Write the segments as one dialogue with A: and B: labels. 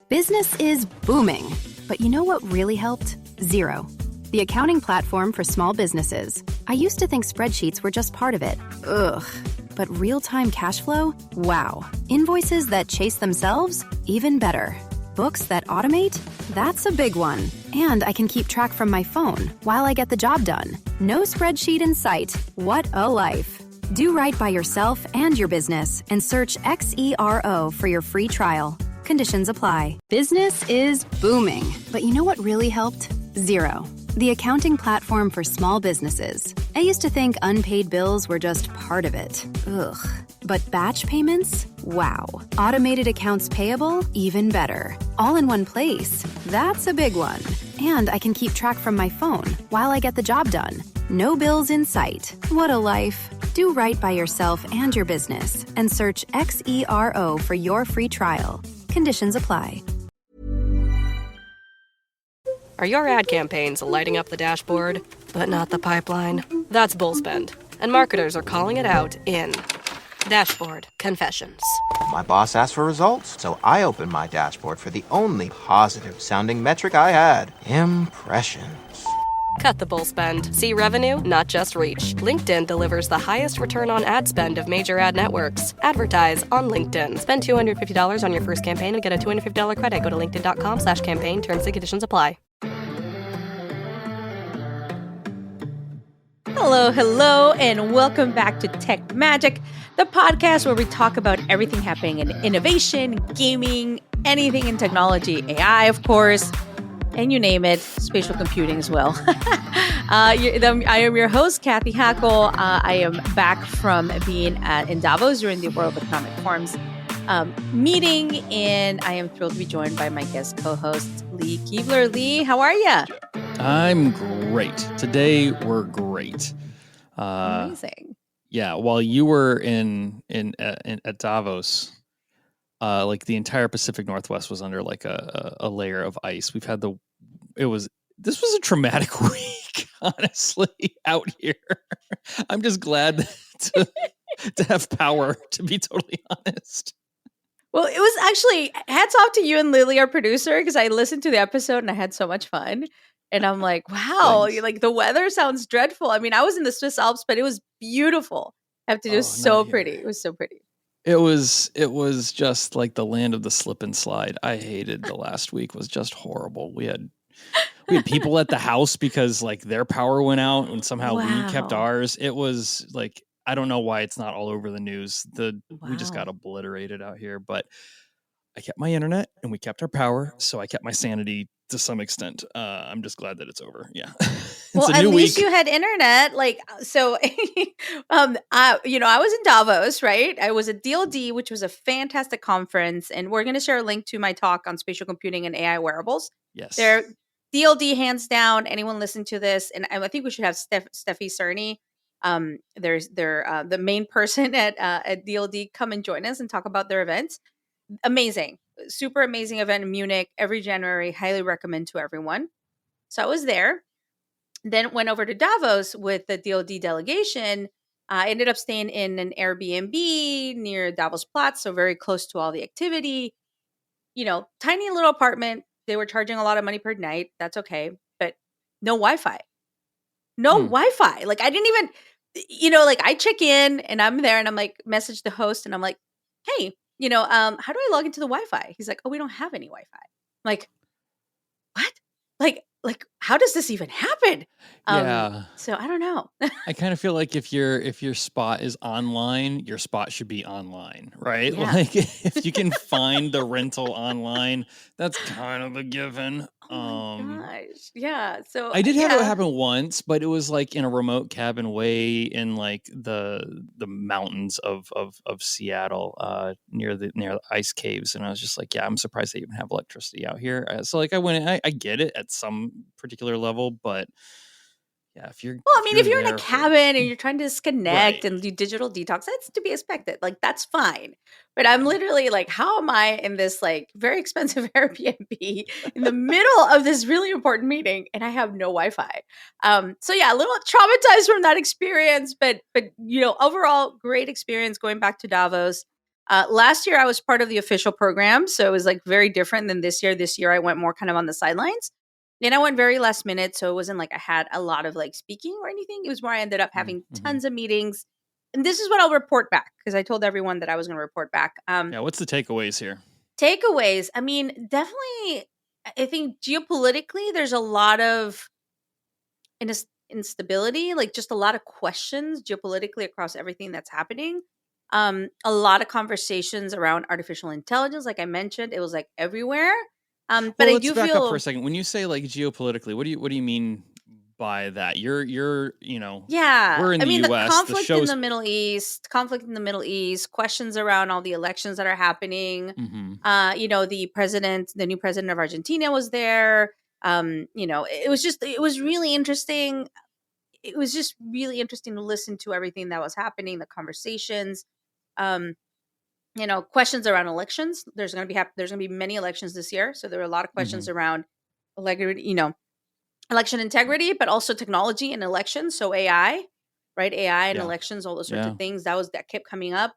A: Business is booming. But you know what really helped? Xero, the accounting platform for small businesses. I used to think spreadsheets were just part of it. Ugh. But real-time cash flow? Wow. Invoices that chase themselves? Even better. Books that automate? That's a big one. And I can keep track from my phone while I get the job done. No spreadsheet in sight. What a life. Do right by yourself and your business and search XERO for your free trial. Conditions apply. Business is booming. But you know what really helped? Xero, the accounting platform for small businesses. I used to think unpaid bills were just part of it. Ugh. But batch payments? Wow. Automated accounts payable? Even better. All in one place. That's a big one. And I can keep track from my phone while I get the job done. No bills in sight. What a life. Do right by yourself and your business and search XERO for your free trial. Conditions apply.
B: Are your ad campaigns lighting up the dashboard, but not the pipeline? That's bullspend, and marketers are calling it out in Dashboard Confessions.
C: My boss asked for results, so I opened my dashboard for the only positive-sounding metric I had: impressions.
B: Cut the bull spend. See revenue, not just reach. LinkedIn delivers the highest return on ad spend of major ad networks. Advertise on LinkedIn. Spend $250 on your first campaign and get a $250 credit. Go to linkedin.com/campaign. Terms and conditions apply.
D: Hello, and welcome back to Tech Magic, the podcast where we talk about everything happening in innovation, gaming, anything in technology, AI, of course, and you name it, spatial computing as well. I am your host, Cathy Hackle. I am back from being in Davos during the World Economic Forum's meeting, and I am thrilled to be joined by my guest co-host, Lee Keebler. Lee, how are you?
E: I'm great. Today we're great.
D: Amazing.
E: Yeah, while you were at Davos, like the entire Pacific Northwest was under like a layer of ice. This was a traumatic week, honestly, out here. I'm just glad to have power, to be totally honest.
D: Well, it was actually hats off to you and Lily, our producer, because I listened to the episode and I had so much fun. And I'm like, wow, like the weather sounds dreadful. I mean, I was in the Swiss Alps, but it was beautiful. I have to do so pretty. It was so pretty.
E: It was just like the land of the slip and slide. I hated the last week. It was just horrible. We had people at the house because like their power went out and somehow we kept ours. It was like, I don't know why it's not all over the news. We just got obliterated out here, but I kept my internet and we kept our power. So I kept my sanity to some extent. I'm just glad that it's over. Yeah.
D: Well, at least you had internet. Like, so, I was in Davos, right? I was at DLD, which was a fantastic conference. And we're going to share a link to my talk on spatial computing and AI wearables.
E: Yes.
D: They're DLD hands down. Anyone listen to this? And I think we should have Steffi Cerny. They're the main person at DLD come and join us and talk about their events. Amazing. Super amazing event in Munich every January. Highly recommend to everyone. So I was there. Then went over to Davos with the DLD delegation. I ended up staying in an Airbnb near Davos Platz, so very close to all the activity. Tiny little apartment. They were charging a lot of money per night. That's okay. But no Wi-Fi. No Wi-Fi. Like I didn't even, I check in and I'm there and I'm like, message the host and I'm like, hey, how do I log into the Wi-Fi? He's like, oh, we don't have any Wi-Fi. I'm like, what? Like, how does this even happen?
E: Yeah.
D: So I don't know.
E: I kind of feel like if your spot is online, your spot should be online, right?
D: Yeah.
E: Like if you can find the rental online, that's kind of a given.
D: Oh my gosh. Yeah. So
E: I did have it happen once, but it was like in a remote cabin way in like the mountains of Seattle, near the ice caves, and I was just like, yeah, I'm surprised they even have electricity out here. So like I went in, I get it at some particular level, but yeah, if you're
D: in a cabin and you're trying to disconnect and do digital detox, that's to be expected. Like that's fine. But I'm literally like, how am I in this like very expensive Airbnb in the middle of this really important meeting and I have no Wi-Fi? So yeah, a little traumatized from that experience, but overall great experience going back to Davos. Last year, I was part of the official program, so it was like very different than this year. This year, I went more kind of on the sidelines, and I went very last minute, so it wasn't like I had a lot of like speaking or anything. It was more I ended up having tons of meetings, and this is what I'll report back because I told everyone that I was going to report back.
E: Yeah, what's the takeaways here?
D: Takeaways. I mean, definitely, I think geopolitically, there's a lot of instability, like just a lot of questions geopolitically across everything that's happening. A lot of conversations around artificial intelligence, like I mentioned, it was like everywhere. But
E: Well,
D: I
E: let's
D: do
E: back
D: feel
E: up for a second. When you say like geopolitically, what do you mean by that? You're
D: yeah.
E: we're in
D: I
E: the
D: mean, the
E: US.
D: conflict in the Middle East, questions around all the elections that are happening. The new president of Argentina was there. It was really interesting. It was just really interesting to listen to everything that was happening, the conversations, um, questions around elections. There's going to be many elections this year, so there were a lot of questions around election integrity, but also technology and elections. So AI, right? AI and
E: Yeah.
D: elections, all those sorts of things. That kept coming up.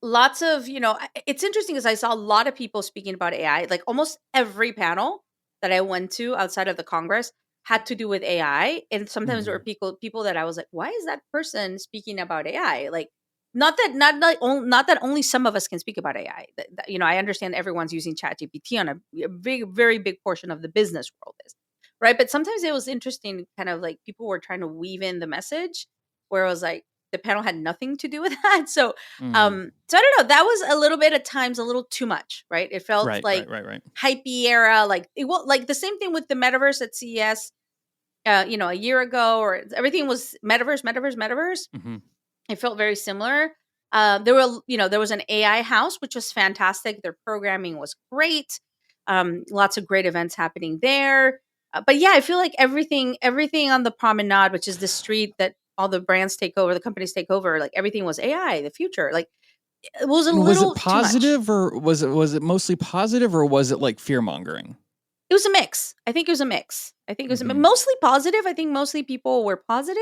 D: Lots of it's interesting because I saw a lot of people speaking about AI. Like almost every panel that I went to outside of the Congress had to do with AI, and sometimes there were people that I was like, why is that person speaking about AI? Like, not that only some of us can speak about AI. I understand everyone's using ChatGPT on a big, very big portion of the business world is right, but sometimes it was interesting, kind of like people were trying to weave in the message where it was like the panel had nothing to do with that. So so I don't know. That was a little bit at times a little too much, right? It felt like
E: right.
D: hypey era, like it was like the same thing with the metaverse at CES, a year ago, or everything was metaverse. It felt very similar. There was an AI house, which was fantastic. Their programming was great. Lots of great events happening there. But yeah, I feel like everything on the promenade, which is the street that all the brands take over, the companies take over, like everything was AI, the future. Like it was a
E: And
D: little
E: was it
D: too much.
E: positive or was it mostly positive or was it like fear mongering?
D: It was a mix. I think it was a mix. I think it was mostly positive. I think mostly people were positive.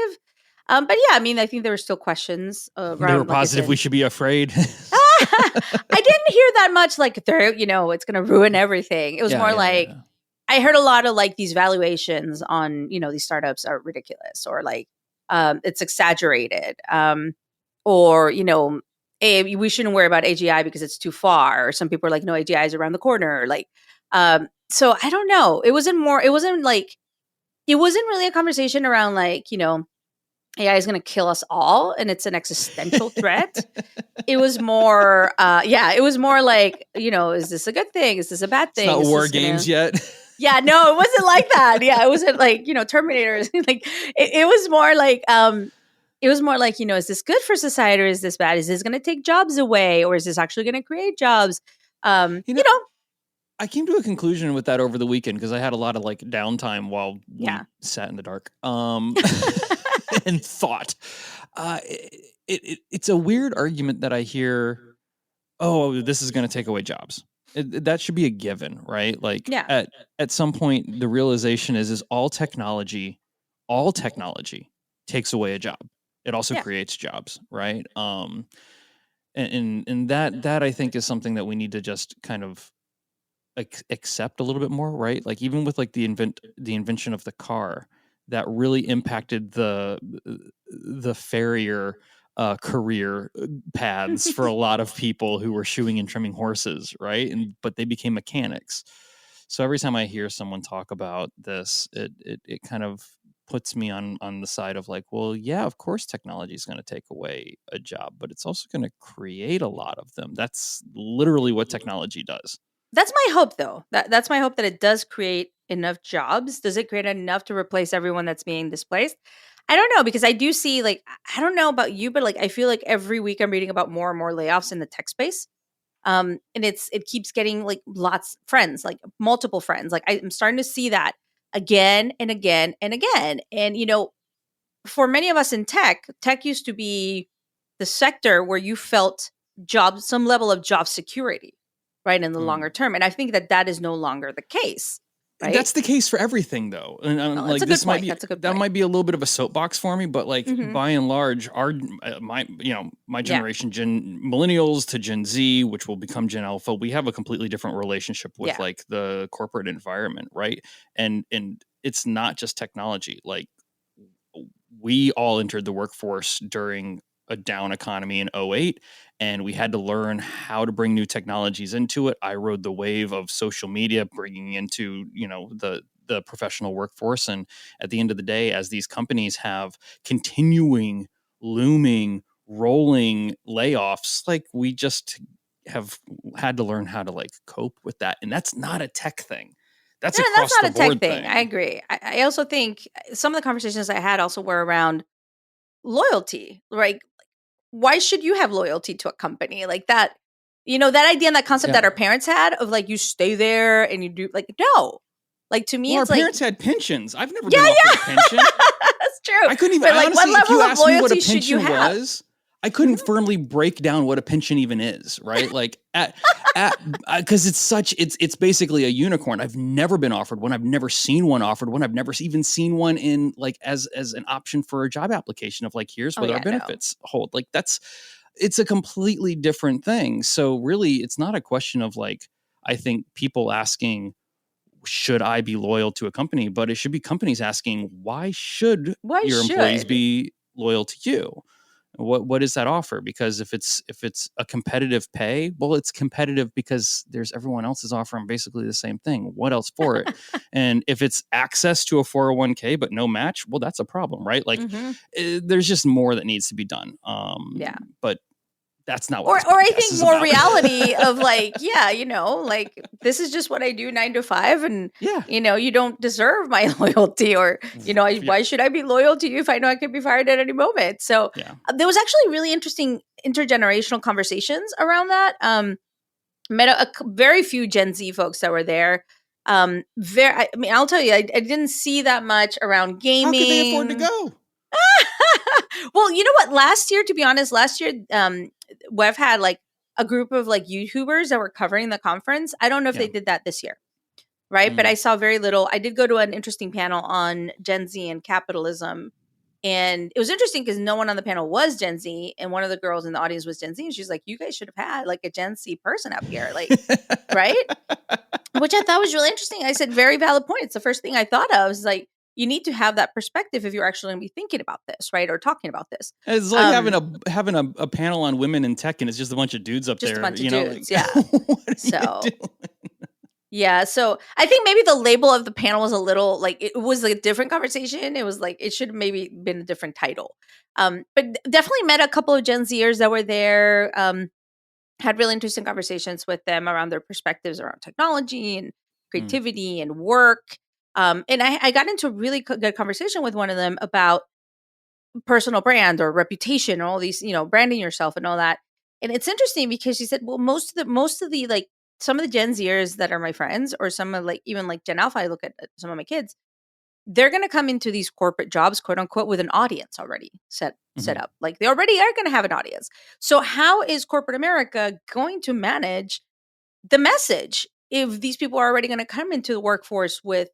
D: But yeah, I mean, I think there were still questions around.
E: They were positive. We should be afraid.
D: I didn't hear that much. Like, it's going to ruin everything. It was more like I heard a lot of like these valuations on these startups are ridiculous, or like it's exaggerated, or we shouldn't worry about AGI because it's too far. Or some people are like, no, AGI is around the corner. Like, so I don't know. It wasn't really a conversation around like AI is going to kill us all and it's an existential threat. It was more, it was more like, is this a good thing? Is this a bad thing?
E: It's not
D: is
E: war games yet.
D: Yeah, no, it wasn't like that. Yeah, it wasn't like, Terminators. Like it was more like, is this good for society or is this bad? Is this going to take jobs away or is this actually going to create jobs?
E: I came to a conclusion with that over the weekend because I had a lot of like downtime while we sat in the dark and thought. It's a weird argument that I hear, oh, this is going to take away jobs. That should be a given, right? Like at some point, the realization is all technology takes away a job. It also creates jobs, right? And that I think is something that we need to just kind of accept a little bit more, right? Like even with like the invention of the car, that really impacted the farrier career paths for a lot of people who were shoeing and trimming horses, right? But they became mechanics. So every time I hear someone talk about this, it kind of puts me on the side of like, well, yeah, of course technology is going to take away a job, but it's also going to create a lot of them. That's literally what technology does.
D: That's my hope, though. That's my hope that it does create enough jobs. Does it create enough to replace everyone that's being displaced? I don't know, because I do see, like, I don't know about you, but like I feel like every week I'm reading about more and more layoffs in the tech space. And it keeps getting like like multiple friends. Like I'm starting to see that again and again and again. And for many of us in tech used to be the sector where you felt some level of job security, right, in the longer term. And I think that is no longer the case. right?
E: That's the case for everything, though. And
D: Oh,
E: like
D: that's a
E: this
D: good
E: might
D: point.
E: be
D: That's a good
E: that
D: point.
E: might be a little bit of a soapbox for me, but like
D: Mhm.
E: by and large, our my my
D: Yeah.
E: generation, millennials to Gen Z, which will become Gen Alpha, we have a completely different relationship with
D: Yeah.
E: like the corporate environment, right? And it's not just technology. Like we all entered the workforce during a down economy in '08, and we had to learn how to bring new technologies into it. I rode the wave of social media bringing into, the professional workforce. And at the end of the day, as these companies have continuing, looming, rolling layoffs, like we just have had to learn how to like cope with that. And that's not a tech thing. That's
D: No, that's
E: across the
D: not a tech
E: board
D: thing. I
E: thing.
D: agree. I also think some of the conversations I had also were around loyalty, right? Why should you have loyalty to a company like that? That idea and that concept
E: Yeah.
D: that our parents had of like you stay there and you do like no. Like to me,
E: Well, our
D: it's like
E: parents had pensions. I've never
D: yeah,
E: been offered a
D: yeah,
E: pension.
D: that's true.
E: I couldn't even.
D: But
E: I
D: like, what
E: honestly, if you
D: level of
E: asked me what a
D: loyalty should you
E: pension
D: have?
E: was, I couldn't firmly break down what a pension even is. Right? Like because it's basically a unicorn. I've never been offered one. I've never seen one offered one. I've never even seen one in like as an option for a job application of like here's
D: Oh
E: what our
D: yeah, no.
E: benefits hold. Like it's a completely different thing. So really, it's not a question of like I think people asking, should I be loyal to a company? But it should be companies asking, why should
D: Why
E: your employees
D: should?
E: be loyal to you? What does that offer? Because if it's a competitive pay, well, it's competitive because there's everyone else is offering basically the same thing. What else for it? And if it's access to a 401k but no match, well, that's a problem, right? Like
D: Mhm.
E: there's just more that needs to be done.
D: Yeah.
E: But that's not what
D: Or
E: this
D: I
E: podcast
D: think
E: is
D: more
E: about.
D: reality of like, yeah, like this is just what I do 9 to 5 and
E: Yeah.
D: you don't deserve my loyalty or
E: Yeah.
D: why should I be loyal to you if I know I could be fired at any moment? So
E: Yeah.
D: there was actually really interesting intergenerational conversations around that. Met very few Gen Z folks that were there. I mean, I'll tell you, I didn't see that much around
E: How could they afford to
D: gaming.
E: go?
D: Well, you know what? Last year, to be honest, we've had like a group of like YouTubers that were covering the conference. I don't know if
E: Yeah.
D: they did that this year, right? But I saw very little. I did go to an interesting panel on Gen Z and capitalism. And it was interesting because no one on the panel was Gen Z. And one of the girls in the audience was Gen Z. And she's like, you guys should have had like a Gen Z person up here. Like, right? Which I thought was really interesting. I said, very valid point. It's the first thing I thought of is like, you need to have that perspective if you're actually going to be thinking about this, right? Or talking about this.
E: It's like having a panel on women in tech, and it's just a bunch of dudes up
D: Just
E: there.
D: a bunch of
E: like,
D: dudes, yeah.
E: what are
D: So,
E: you doing?
D: yeah. So I think maybe the label of the panel was a little like it was like a different conversation. It was like it should have maybe been a different title. But definitely met a couple of Gen Zers that were there. Had really interesting conversations with them around their perspectives around technology and creativity and work. And I got into a really good conversation with one of them about personal brand or reputation and all these, branding yourself and all that. And it's interesting because she said, well, most of the like some of the Gen Zers that are my friends or some of like even like Gen Alpha, I look at some of my kids, they're going to come into these corporate jobs, quote unquote, with an audience already set up. Like they already are going to have an audience. So how is corporate America going to manage the message if these people are already going to come into the workforce with,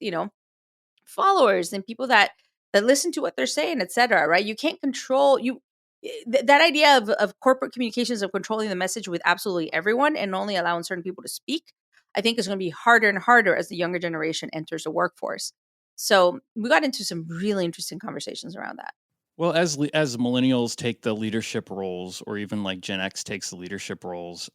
D: followers and people that listen to what they're saying, et cetera, right? You can't control that idea of corporate communications of controlling the message with absolutely everyone and only allowing certain people to speak, I think is going to be harder and harder as the younger generation enters the workforce. So we got into some really interesting conversations around that.
E: Well, as millennials take the leadership roles, or even like Gen X takes the leadership roles,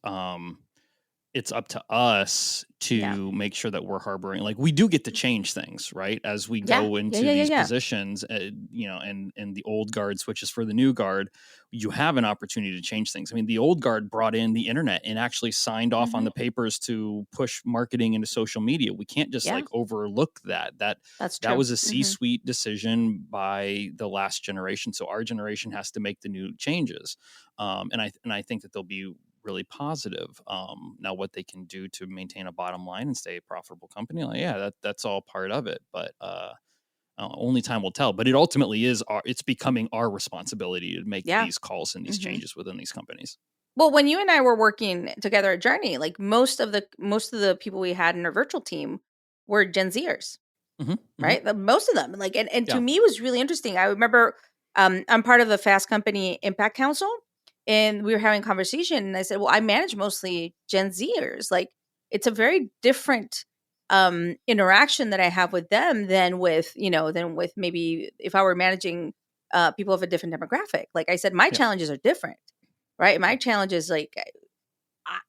E: it's up to us to make sure that we're harboring, like we do get to change things, right? As we go into these positions, and the old guard switches for the new guard, you have an opportunity to change things. I mean, the old guard brought in the internet and actually signed off on the papers to push marketing into social media. We can't just like overlook that.
D: That's
E: that
D: true.
E: was a C-suite decision by the last generation. So our generation has to make the new changes. And I think that they'll be really positive. Now what they can do to maintain a bottom line and stay a profitable company, like, that's all part of it. But only time will tell. But it ultimately is it's becoming our responsibility to make these calls and these changes within these companies.
D: Well, when you and I were working together at Journey, like most of the people we had in our virtual team were Gen Zers,
E: Mhm,
D: right? Most of them, like, and to
E: Yeah.
D: me it was really interesting. I remember I'm part of the Fast Company Impact Council, and we were having a conversation, and I said, well, I manage mostly Gen Zers. Like, it's a very different interaction that I have with them than with, maybe if I were managing people of a different demographic. Like I said, my
E: Yeah.
D: challenges are different, right? My challenge is like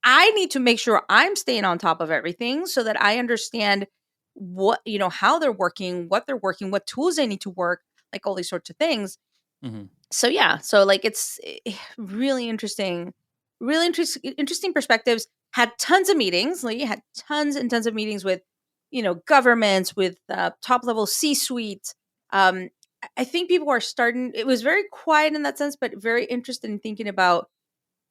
D: I need to make sure I'm staying on top of everything so that I understand what, how they're working, what they're working, what tools they need to work, like all these sorts of things.
E: Mhm.
D: So yeah, so like it's really interesting, interesting perspectives. Had tons of meetings. Lee had tons and tons of meetings with, governments, with top level C-suite. I think people are starting. It was very quiet in that sense, but very interested in thinking about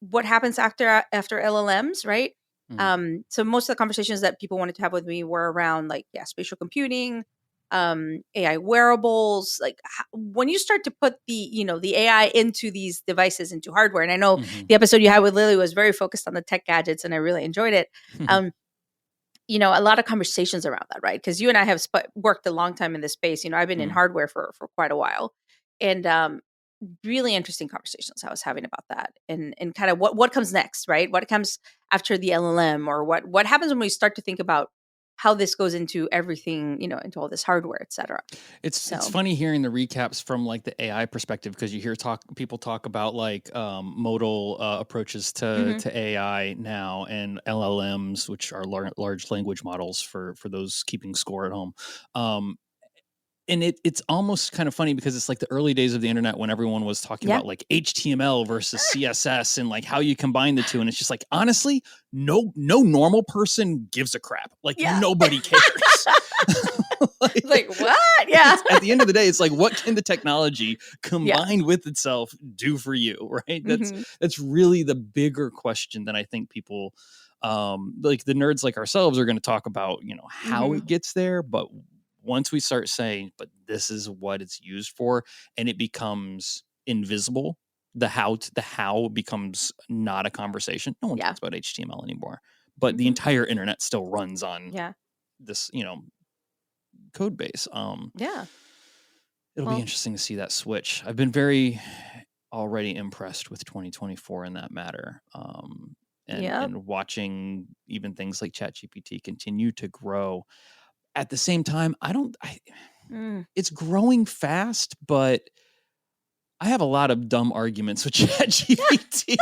D: what happens after LLMs, right?
E: Mhm.
D: So most of the conversations that people wanted to have with me were around like, yeah, spatial computing, AI wearables. Like when you start to put the AI into these devices, into hardware, and I know
E: Mhm.
D: the episode you had with Lily was very focused on the tech gadgets, and I really enjoyed it. Um, a lot of conversations around that, right? Because you and I have worked a long time in this space. I've been in
E: Mhm.
D: hardware for quite a while, and really interesting conversations I was having about that, and kind of what comes next, right? What comes after the LLM, or what happens when we start to think about how this goes into everything, into all this hardware, et cetera.
E: It's
D: So,
E: funny hearing the recaps from like the AI perspective, because you hear people talk about like modal approaches
D: mhm,
E: to AI now, and LLMs, which are large language models for those keeping score at home. Um, and it's almost kind of funny because it's like the early days of the internet when everyone was talking
D: yeah,
E: about like HTML versus CSS and like how you combine the two. And it's just like, honestly, no normal person gives a crap. Like
D: yeah.
E: nobody cares. Like,
D: Like what? Yeah,
E: at the end of the day, it's like, what can the technology
D: yeah,
E: combined with itself do for you? Right.
D: hmm
E: That's really the bigger question that I think people like the nerds like ourselves are going to talk about, how
D: hmm
E: it gets there. But once we start saying, but this is what it's used for, and it becomes invisible, the how becomes not a conversation. No one
D: yeah,
E: talks about HTML anymore, but the
D: hmm
E: entire internet still runs on
D: yeah,
E: this, code base.
D: yeah.
E: It'll be
D: Well,
E: interesting to see that switch. I've been very already impressed with 2024 in that matter. And
D: yeah,
E: and watching even things like ChatGPT continue to grow. At the same time,
D: mm,
E: it's growing fast, but I have a lot of dumb arguments with ChatGPT.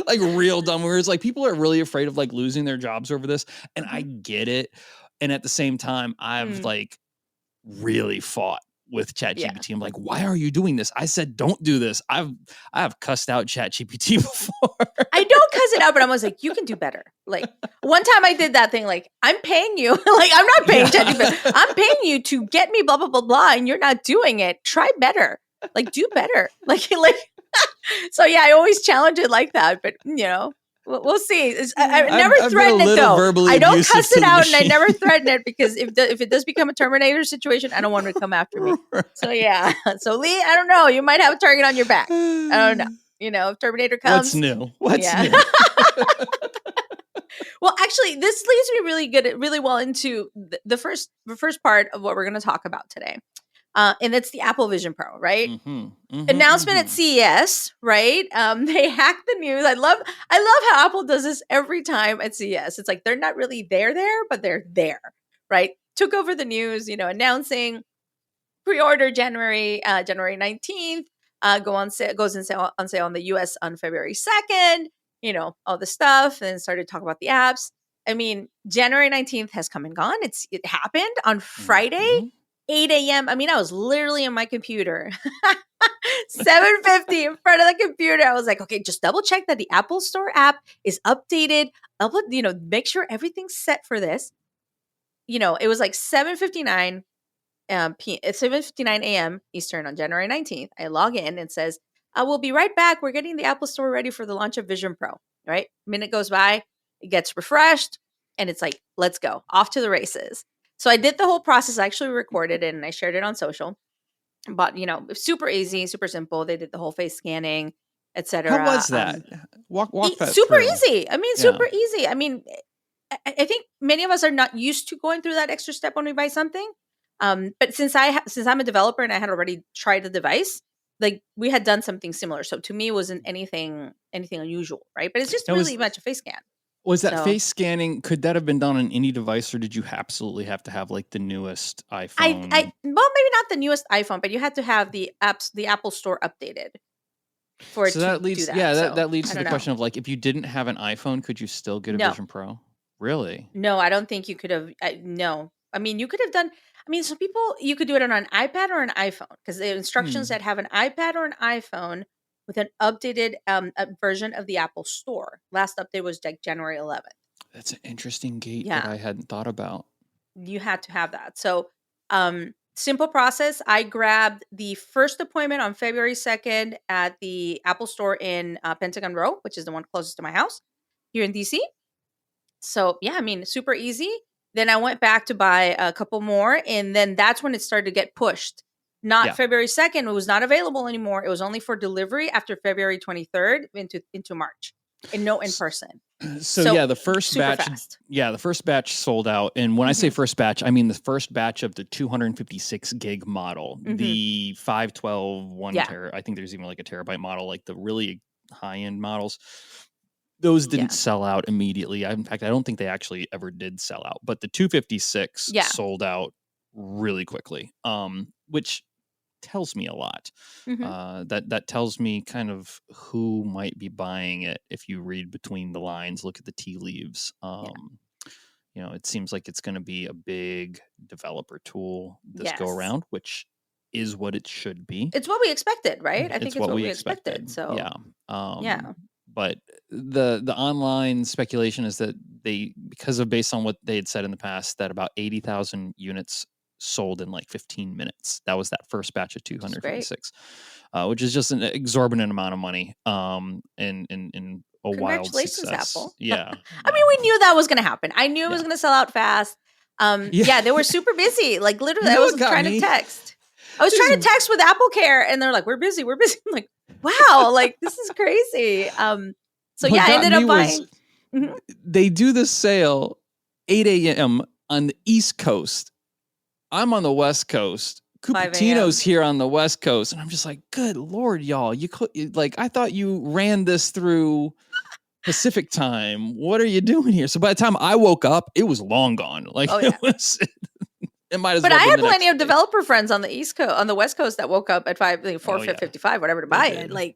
E: Like real dumb, where it's like people are really afraid of like losing their jobs over this, and I
D: hmm
E: get it. And at the same time, I've
D: mm,
E: like really fought with
D: yeah.
E: ChatGPT. I'm like, why are you doing this? I said, don't do this. I've cussed out ChatGPT before.
D: I don't cuss it out, but I was like, you can do better. Like one time I did that thing, like, I'm paying you. Like, I'm not paying
E: Yeah.
D: ChatGPT, but I'm paying you to get me blah, blah, blah, blah, and you're not doing it. Try better. Like, do better. Like, so yeah, I always challenge it like that, but we'll see. I never
E: I've been a
D: threaten it
E: little
D: though.
E: verbally
D: I don't
E: abusive
D: cuss
E: to
D: it
E: the
D: out, and I
E: machine.
D: never threaten it, because if it does become a Terminator situation, I don't want it to come after me. So yeah. So Lee, I don't know. You might have a target on your back. I don't know. If Terminator
E: What's
D: comes,
E: new? What's
D: yeah.
E: new?
D: Well, actually, this leads me really well into the first part of what we're going to talk about today, and it's the Apple Vision Pro, right? Announcement at CES, right? They hacked the news. I love how Apple does this every time at CES. It's like they're not really there, but they're there, right? Took over the news, announcing pre-order January 19th. Goes on sale in the US on February 2nd. All the stuff, and then started talking about the apps. I mean, January 19th has come and gone. It happened on Friday,
E: Mhm.
D: 8 a.m. I mean, I was literally on my computer. 7:50 in front of the computer. I was like, okay, just double check that the Apple Store app is updated. Make sure everything's set for this. It was like 7:59 at 7:59 a.m. Eastern on January 19th. I log in and says, we'll be right back. We're getting the Apple Store ready for the launch of Vision Pro. Right? Minute goes by, it gets refreshed, and it's like, let's go. Off to the races. So I did the whole process. I actually recorded it and I shared it on social. But super easy, super simple. They did the whole face scanning,
E: How
D: etc.
E: was that? Walk that
D: Super
E: through.
D: easy. I mean,
E: Yeah.
D: super easy. I mean, I think many of us are not used to going through that extra step when we buy something. But since I'm a developer and I had already tried the device, like we had done something similar. So to me, it wasn't anything unusual, right? But it's just
E: Now,
D: really much a face scan.
E: was that
D: So
E: face scanning? Could that have been done on any device, or did you absolutely have to have like the newest iPhone?
D: well, maybe not the newest iPhone, but you had to have the Apple Store updated for it
E: So
D: to
E: that leads,
D: do that.
E: yeah,
D: So
E: that leads
D: I
E: to the
D: don't know.
E: question of like, if you didn't have an iPhone, could you still get a
D: No.
E: Vision Pro? Really?
D: No, I don't think you could have. No, I mean you could have done. I mean, some people you could do it on an iPad or an iPhone because the instructions that have an iPad or an iPhone with an updated version of the Apple Store. Last update was like January 11th.
E: That's an interesting gate that I
D: Yeah,
E: hadn't thought about.
D: you had to have that. So, simple process. I grabbed the first appointment on February 2nd at the Apple Store in Pentagon Row, which is the one closest to my house here in DC. So yeah, I mean, super easy. Then I went back to buy a couple more, and then that's when it started to get pushed. Not
E: Yeah.
D: February 2nd, it was not available anymore. It was only for delivery after February 23rd into March, and no in person.
E: So yeah, the first
D: super
E: batch,
D: fast.
E: the first batch sold out. And when I say first batch, I mean the first batch of the 256 gig model, the 512 1
D: Yeah.
E: terabyte. I think there's even like a terabyte model, like the really high end models. Those didn't sell out immediately. In fact, I don't think they actually ever did sell out. But the 256 sold out really quickly, which tells me a lot. That tells me kind of who might be buying it if you read between the lines, look at the tea leaves. You know, it seems like it's going to be a big developer tool this go around, which is what it should be.
D: It's what we expected, right? I think
E: It's
D: it's what we expected. So
E: yeah. But the online speculation is that based on what they had said in the past, that about 80,000 units sold in like 15 minutes. That was that first batch of 256, which is just an exorbitant amount of money. And a wild success.
D: Apple.
E: Yeah.
D: I mean, we knew that was going to happen. I knew it was going to sell out fast. They were super busy. Like literally, I was trying to text. I was trying to text with Apple Care, and they're like, "We're busy. We're busy." I'm like, "Wow, like this is crazy." So yeah, I ended up buying.
E: They do the sale 8 a.m. on the East Coast. I'm on the West Coast. Cupertino's here on the West Coast, and I'm just like, "Good Lord, y'all! I thought you ran this through Pacific time. What are you doing here?" So by the time I woke up, it was long gone. It was. It might as well.
D: But I had plenty of developer friends on the East Coast, on the West Coast, that woke up at 4:55, whatever, to buy it. Like,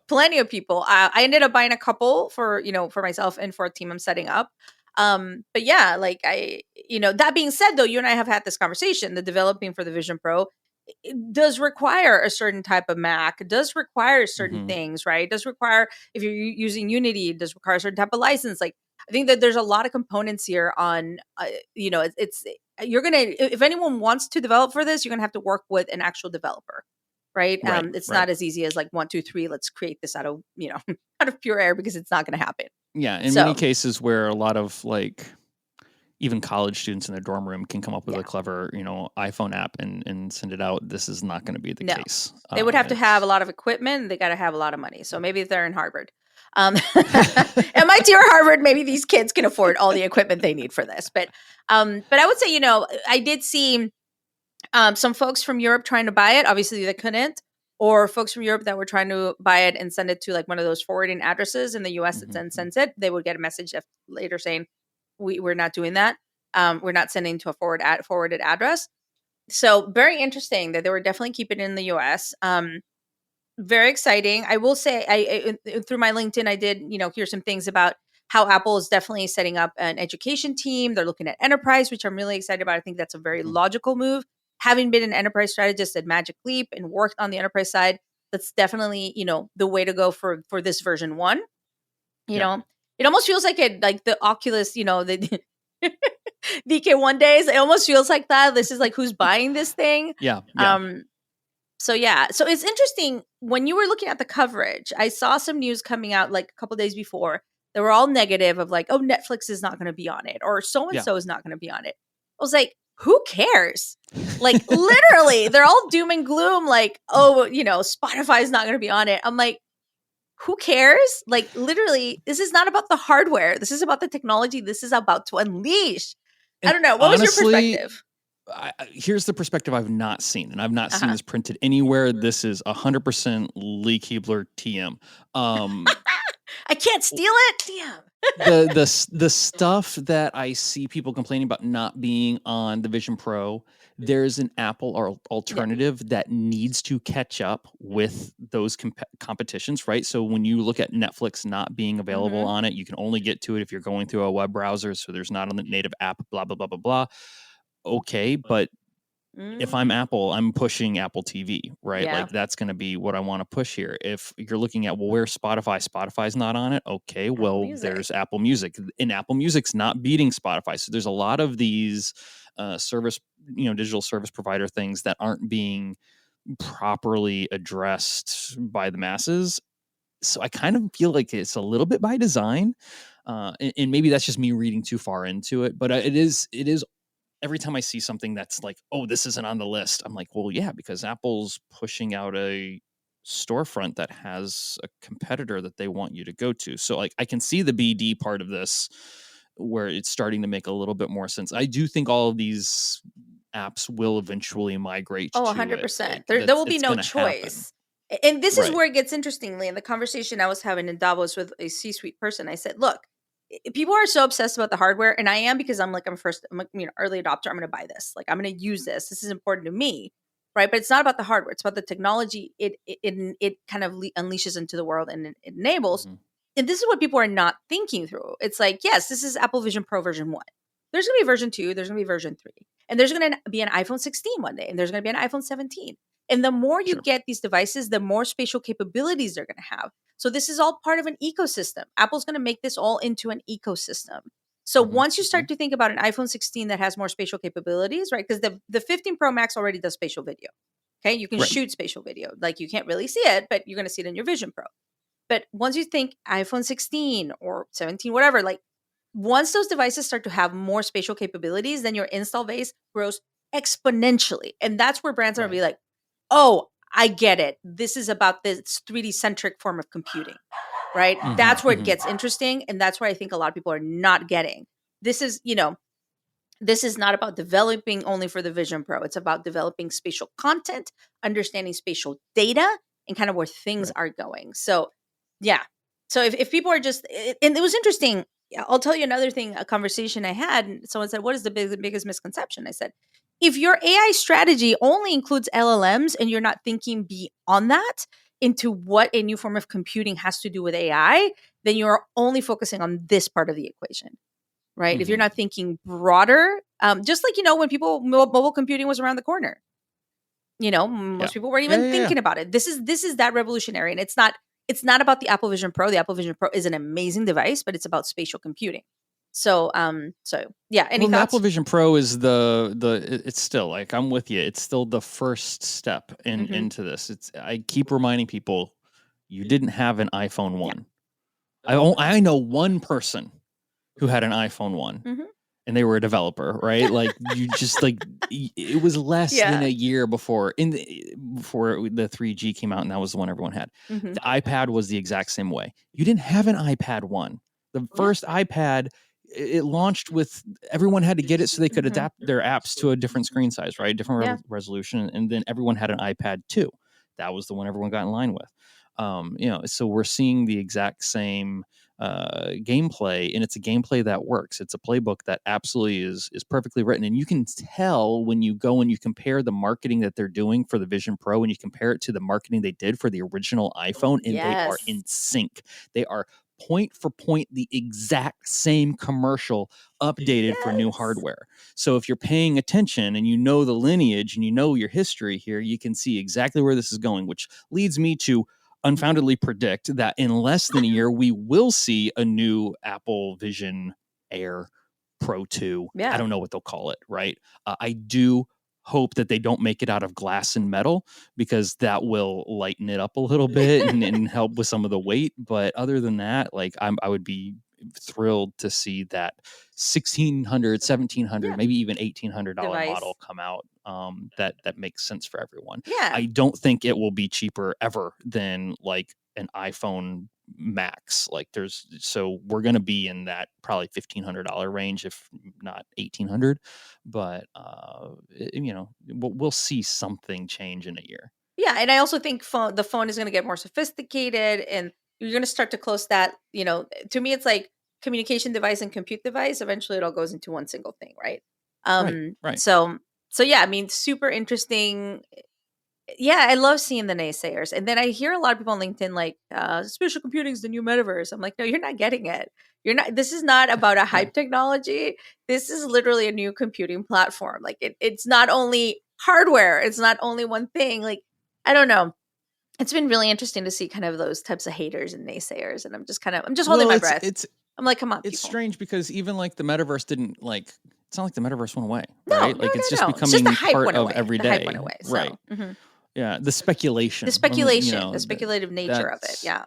D: plenty of people. I ended up buying a couple for myself and for a team I'm setting up. But yeah, like that being said, though, you and I have had this conversation. The developing for the Vision Pro, it does require a certain type of Mac. It does require certain things, right? It does require, if you're using Unity, it does require a certain type of license. Like, I think that there's a lot of components here on, you're going to, if anyone wants to develop for this, you're going to have to work with an actual developer, right? It's not as easy as like 1, 2, 3, let's create this out of, out of pure air, because it's not going to happen.
E: Yeah. In many cases where a lot of even college students in their dorm room can come up with a clever, iPhone app and send it out. This is not going to be the case.
D: They would have to have a lot of equipment, and they got to have a lot of money. So maybe if they're in Harvard, MIT or Harvard, maybe these kids can afford all the equipment they need for this. But I would say, I did see some folks from Europe trying to buy it. Obviously, they couldn't. Or folks from Europe that were trying to buy it and send it to like one of those forwarding addresses in the US that then sends it. They would get a message later saying, we're not doing that. We're not sending to a forwarded address. So very interesting that they were definitely keeping it in the US. Very exciting. I will say, I through my LinkedIn, I did, hear some things about how Apple is definitely setting up an education team. They're looking at enterprise, which I'm really excited about. I think that's a very logical move. Having been an enterprise strategist at Magic Leap and worked on the enterprise side, that's definitely, the way to go for this version 1. You know, it almost feels like the Oculus, the DK1 days. It almost feels like that. This is like, who's buying this thing?
E: Yeah.
D: So it's interesting when you were looking at the coverage. I saw some news coming out like a couple days before. They were all negative of like, oh, Netflix is not going to be on it, or so and so is not going to be on it. I was like, who cares? Like literally, they're all doom and gloom. Like, oh, Spotify is not going to be on it. I'm like, who cares? Like, literally, this is not about the hardware. This is about the technology. This is about to unleash.
E: And
D: I don't know. What was your
E: honestly,
D: perspective?
E: Here's the perspective I've not seen, and I've not seen
D: Uh-huh.
E: this printed anywhere. This is 100% Lee Keebler TM.
D: I can't steal it. Damn.
E: The stuff that I see people complaining about not being on the Vision Pro, there's an Apple or alternative that needs to catch up with those competitions, right? So when you look at Netflix not being available on it, you can only get to it if you're going through a web browser. So there's not a native app, blah, blah, blah, blah, blah. Okay, but if I'm Apple, I'm pushing Apple TV, right?
D: Yeah.
E: Like that's going to be what I want to push here. If you're looking at, well, where's Spotify? Spotify's not on it. Okay, well, there's Apple Music, and Apple Music's not beating Spotify. So there's a lot of these service, digital service provider things that aren't being properly addressed by the masses. So I kind of feel like it's a little bit by design, and maybe that's just me reading too far into it. But it is. Every time I see something that's like, oh, this isn't on the list, I'm like, well, yeah, because Apple's pushing out a storefront that has a competitor that they want you to go to. So like I can see the BD part of this where it's starting to make a little bit more sense. I do think all of these apps will eventually migrate to
D: 100%.
E: it.
D: There will be no choice. And this is where it gets interestingly in the conversation I was having in Davos with a C-suite person. I said, look, people are so obsessed about the hardware, and I am, because I'm early adopter. I'm going to buy this. Like, I'm going to use this. This is important to me, right? But it's not about the hardware. It's about the technology. It kind of unleashes into the world and it enables. And this is what people are not thinking through. It's like, yes, this is Apple Vision Pro version 1. There's going to be version 2. There's going to be version 3, and there's going to be an iPhone 16 one day, and there's going to be an iPhone 17. And the more you get these devices, the more spatial capabilities they're going to have. So this is all part of an ecosystem. Apple's going to make this all into an ecosystem. So once you start to think about an iPhone 16 that has more spatial capabilities, right? Because the 15 Pro Max already does spatial video. Okay, you can shoot spatial video. Like, you can't really see it, but you're going to see it in your Vision Pro. But once you think iPhone 16 or 17, whatever, like, once those devices start to have more spatial capabilities, then your install base grows exponentially. And that's where brands are going to be like, oh, I get it. This is about this 3D centric form of computing, right? That's where it gets interesting. And that's where I think a lot of people are not getting. This is, this is not about developing only for the Vision Pro. It's about developing spatial content, understanding spatial data, and kind of where things are going. So, yeah. So if people are just, and it was interesting. I'll tell you another thing, a conversation I had, and someone said, what is the biggest misconception? I said, if your AI strategy only includes LLMs and you're not thinking beyond that into what a new form of computing has to do with AI, then you're only focusing on this part of the equation, right? If you're not thinking broader, just like, when mobile computing was around the corner, most people weren't even thinking about it. This is that revolutionary. And it's not about the Apple Vision Pro. The Apple Vision Pro is an amazing device, but it's about spatial computing. So yeah. Any thoughts?
E: The Apple Vision Pro is it's still, like, I'm with you. It's still the first step into this. I keep reminding people, you didn't have an iPhone 1. Yeah. I know one person who had an iPhone 1 and they were a developer, right? Like, you just like, it was less than a year before before the 3G came out, and that was the one everyone had. The iPad was the exact same way. You didn't have an iPad 1. The first iPad, it launched with, everyone had to get it so they could adapt their apps to a different screen size, right? Different resolution. And then everyone had an iPad 2. That was the one everyone got in line with. So we're seeing the exact same gameplay, and it's a gameplay that works. It's a playbook that absolutely is perfectly written. And you can tell when you go and you compare the marketing that they're doing for the Vision Pro and you compare it to the marketing they did for the original iPhone, and they are in sync. They are point for point the exact same commercial updated for new hardware. So if you're paying attention and you know the lineage and you know your history here, you can see exactly where this is going, which leads me to unfoundedly predict that in less than a year, we will see a new Apple Vision Air Pro 2. I don't know what they'll call it, right? I do hope that they don't make it out of glass and metal, because that will lighten it up a little bit and help with some of the weight. But other than that, like, I would be thrilled to see that $1,600, $1,700, maybe even $1,800 model come out. That makes sense for everyone.
D: Yeah.
E: I don't think it will be cheaper ever than like an iPhone Max. Like so we're going to be in that probably $1,500 range, if not $1,800. But we'll see something change in a year.
D: Yeah, and I also think the phone is going to get more sophisticated, and you're going to start to close that. To me, it's like communication device and compute device. Eventually, it all goes into one single thing, right?
E: Right.
D: So yeah, I mean, super interesting. Yeah, I love seeing the naysayers, and then I hear a lot of people on LinkedIn like, "Spatial computing is the new metaverse." I'm like, no, you're not getting it. You're not. This is not about a hype technology. This is literally a new computing platform. Like it's not only hardware. It's not only one thing. Like, I don't know. It's been really interesting to see kind of those types of haters and naysayers, and I'm just holding my breath. I'm like, come on,
E: it's
D: people.
E: strange because even like the metaverse didn't like. It's not like the metaverse went away,
D: No,
E: right?
D: no,
E: like it's
D: no,
E: just
D: no.
E: becoming
D: It's just the hype
E: part
D: went
E: of
D: away.
E: every
D: The
E: day,
D: hype went away, so,
E: right? Yeah, the speculation,
D: the speculative nature of it. Yeah.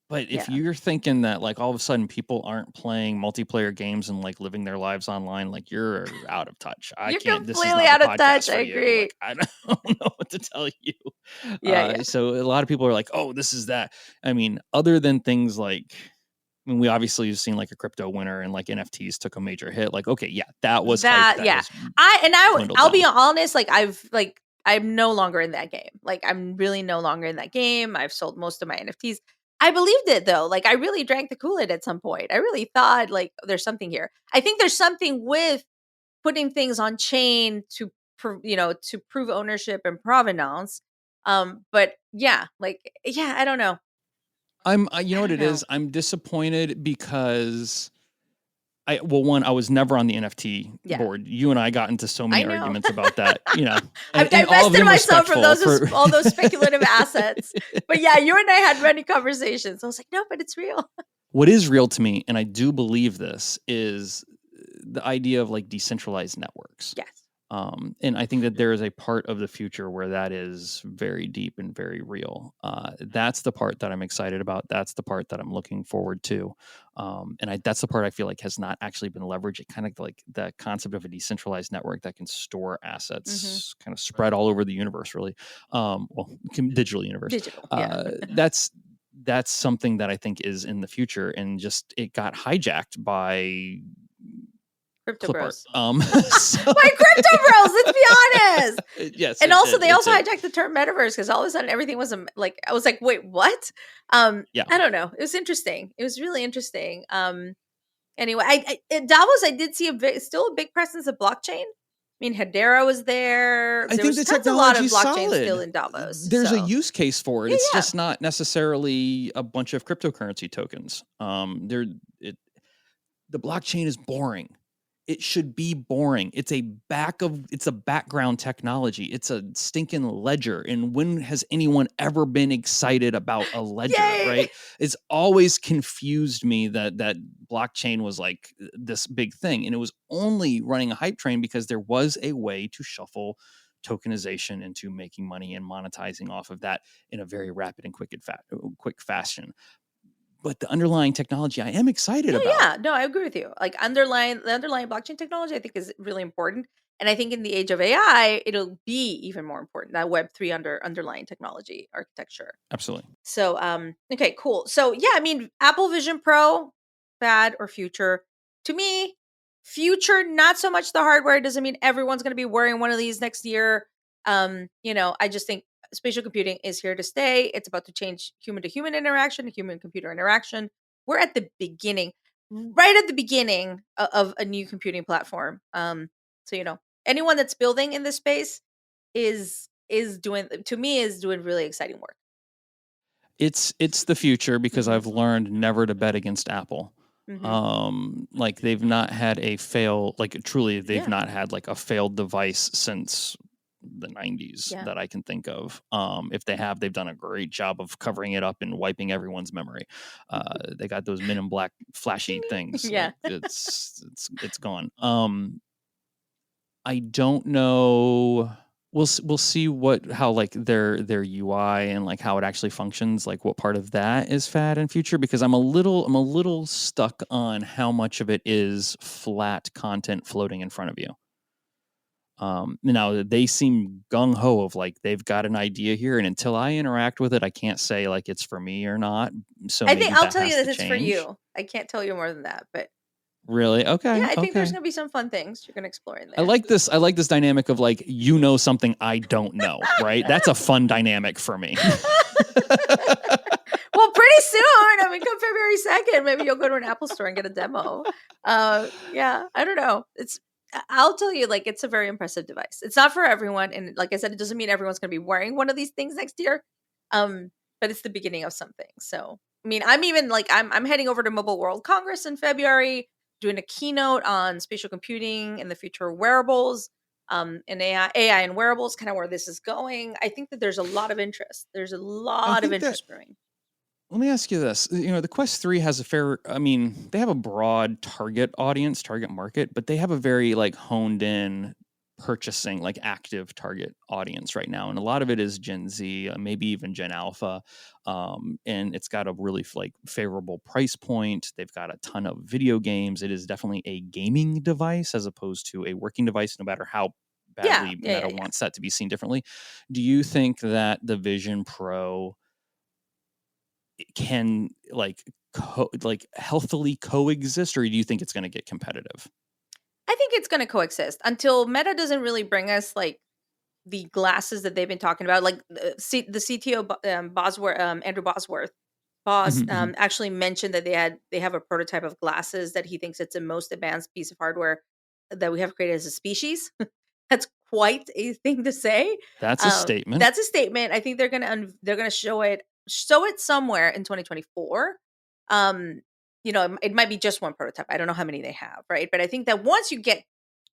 E: But if you're thinking that like all of a sudden people aren't playing multiplayer games and like living their lives online, like you're out of touch.
D: You're completely out of touch. I agree.
E: Like, I don't know what to tell you.
D: Yeah.
E: So a lot of people are like, oh, this is that. I mean, other than things like, I mean, we obviously have seen like a crypto winter and like NFTs took a major hit. Like, okay, yeah, that was
D: that.
E: Hype.
D: Yeah, I'll be honest. Like I'm no longer in that game. Like I'm really no longer in that game. I've sold most of my NFTs. I believed it though. Like I really drank the Kool-Aid at some point. I really thought like there's something here. I think there's something with putting things on chain to prove ownership and provenance. But yeah, I don't know.
E: You know what it is? I'm disappointed because I was never on the NFT board. You and I got into so many arguments about that,
D: I've divested myself from all those speculative assets. But yeah, you and I had many conversations. I was like, no, but it's real.
E: What is real to me, and I do believe this, is the idea of like decentralized networks.
D: Yes.
E: And I think that there is a part of the future where that is very deep and very real. That's the part that I'm excited about. That's the part that I'm looking forward to. And that's the part I feel like has not actually been leveraged. It kind of like the concept of a decentralized network that can store assets kind of spread all over the universe, really. Digital universe.
D: Digital, yeah.
E: That's something that I think is in the future, and just it got hijacked by
D: Crypto bros.
E: By
D: crypto bros, let's be honest.
E: Yes.
D: And also they hijacked the term metaverse because all of a sudden everything was I was like, wait, what? I don't know. It was interesting. It was really interesting. Anyway, at Davos, I did see still a big presence of blockchain. I mean, Hedera was there.
E: I think the technology is
D: a lot of blockchain
E: solid.
D: still in Davos.
E: There's a use case for it. It's just not necessarily a bunch of cryptocurrency tokens. The blockchain is boring. It should be boring. It's a background technology. It's a stinking ledger. And when has anyone ever been excited about a ledger, right? It's always confused me that blockchain was like this big thing. And it was only running a hype train because there was a way to shuffle tokenization into making money and monetizing off of that in a very rapid and quick fashion. But the underlying technology I am excited about.
D: Yeah, no, I agree with you. Like the underlying blockchain technology I think is really important. And I think in the age of AI, it'll be even more important, that Web3 underlying technology architecture.
E: Absolutely.
D: So, okay, cool. So yeah, I mean, Apple Vision Pro, bad or future? To me, future, not so much the hardware. It doesn't mean everyone's going to be wearing one of these next year. I just think spatial computing is here to stay. It's about to change human-to-human interaction, human-computer interaction. We're at the beginning, right at the beginning of a new computing platform. So anyone that's building in this space is doing really exciting work.
E: It's the future because I've learned never to bet against Apple. Like they've not had a fail, like truly they've not had like a failed device since the 90s that I can think of. If they have, they've done a great job of covering it up and wiping everyone's memory. They got those Men in Black flashy things.
D: Yeah.
E: Like, it's gone. I don't know. We'll see how like their UI and like how it actually functions, like what part of that is fad and future, because I'm a little stuck on how much of it is flat content floating in front of you. Now they seem gung ho of like they've got an idea here, and until I interact with it, I can't say like it's for me or not. So
D: I think
E: maybe
D: I'll
E: that
D: tell you
E: has
D: that
E: to
D: it's for
E: change.
D: you. I can't tell you more than that, but
E: Really?
D: yeah,
E: Okay.
D: I think there's
E: Okay.
D: gonna be some fun things you're gonna explore in
E: I
D: there.
E: like this. I like this dynamic of like you know something I don't know, right? That's a fun dynamic for me.
D: Well, pretty soon. I mean, come February 2nd, maybe you'll go to an Apple store and get a demo. Yeah, I don't know. I'll tell you, like, it's a very impressive device. It's not for everyone, and like I said, it doesn't mean everyone's going to be wearing one of these things next year. But it's the beginning of something. So, I mean, I'm even like I'm heading over to Mobile World Congress in February, doing a keynote on spatial computing and the future of wearables. And AI and wearables, kind of where this is going. I think that there's a lot of interest. There's a
E: I
D: lot of
E: think that
D: interest brewing.
E: Let me ask you this. The Quest 3 has they have a broad target audience, target market, but they have a very like honed in purchasing, like active target audience right now. And a lot of it is Gen Z, maybe even Gen Alpha. And it's got a really like favorable price point. They've got a ton of video games. It is definitely a gaming device as opposed to a working device, no matter how
D: Yeah,
E: badly
D: yeah,
E: Meta
D: yeah, yeah.
E: wants that to be seen differently. Do you think that the Vision Pro can like like healthily coexist, or do you think it's going to get competitive?
D: I think it's going to coexist until Meta doesn't really bring us like the glasses that they've been talking about. Like the CTO Bosworth, Andrew Bosworth,
E: Mhm, mhm.
D: actually mentioned that they have a prototype of glasses that he thinks it's the most advanced piece of hardware that we have created as a species. That's quite a thing to say.
E: That's a statement.
D: That's a statement. I think they're gonna show it somewhere in 2024. Um, it might be just one prototype. I don't know how many they have, right? But I think that once you get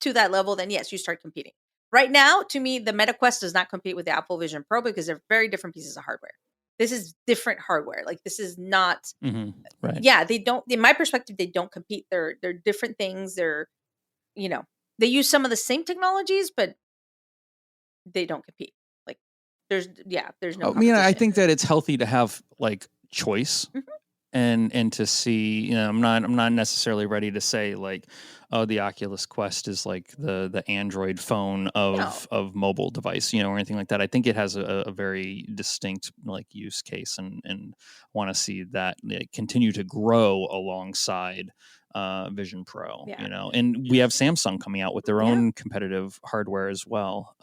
D: to that level, then yes, you start competing. Right now, to me, the Meta Quest does not compete with the Apple Vision Pro because they're very different pieces of hardware. This is different hardware. Like this is not.
E: Right.
D: Yeah, they don't. In my perspective, they don't compete. They're different things. You know, they use some of the same technologies, but they don't compete. Like there's no
E: I
D: competition.
E: think that it's healthy to have like choice,
D: Mhm.
E: and to see, I'm not necessarily ready to say like, oh, the Oculus Quest is like the Android phone
D: No.
E: of mobile device, or anything like that. I think it has a very distinct like use case, and want to see that like, continue to grow alongside Vision Pro,
D: Yeah.
E: and we have Samsung coming out with their
D: Yeah.
E: own competitive hardware as well,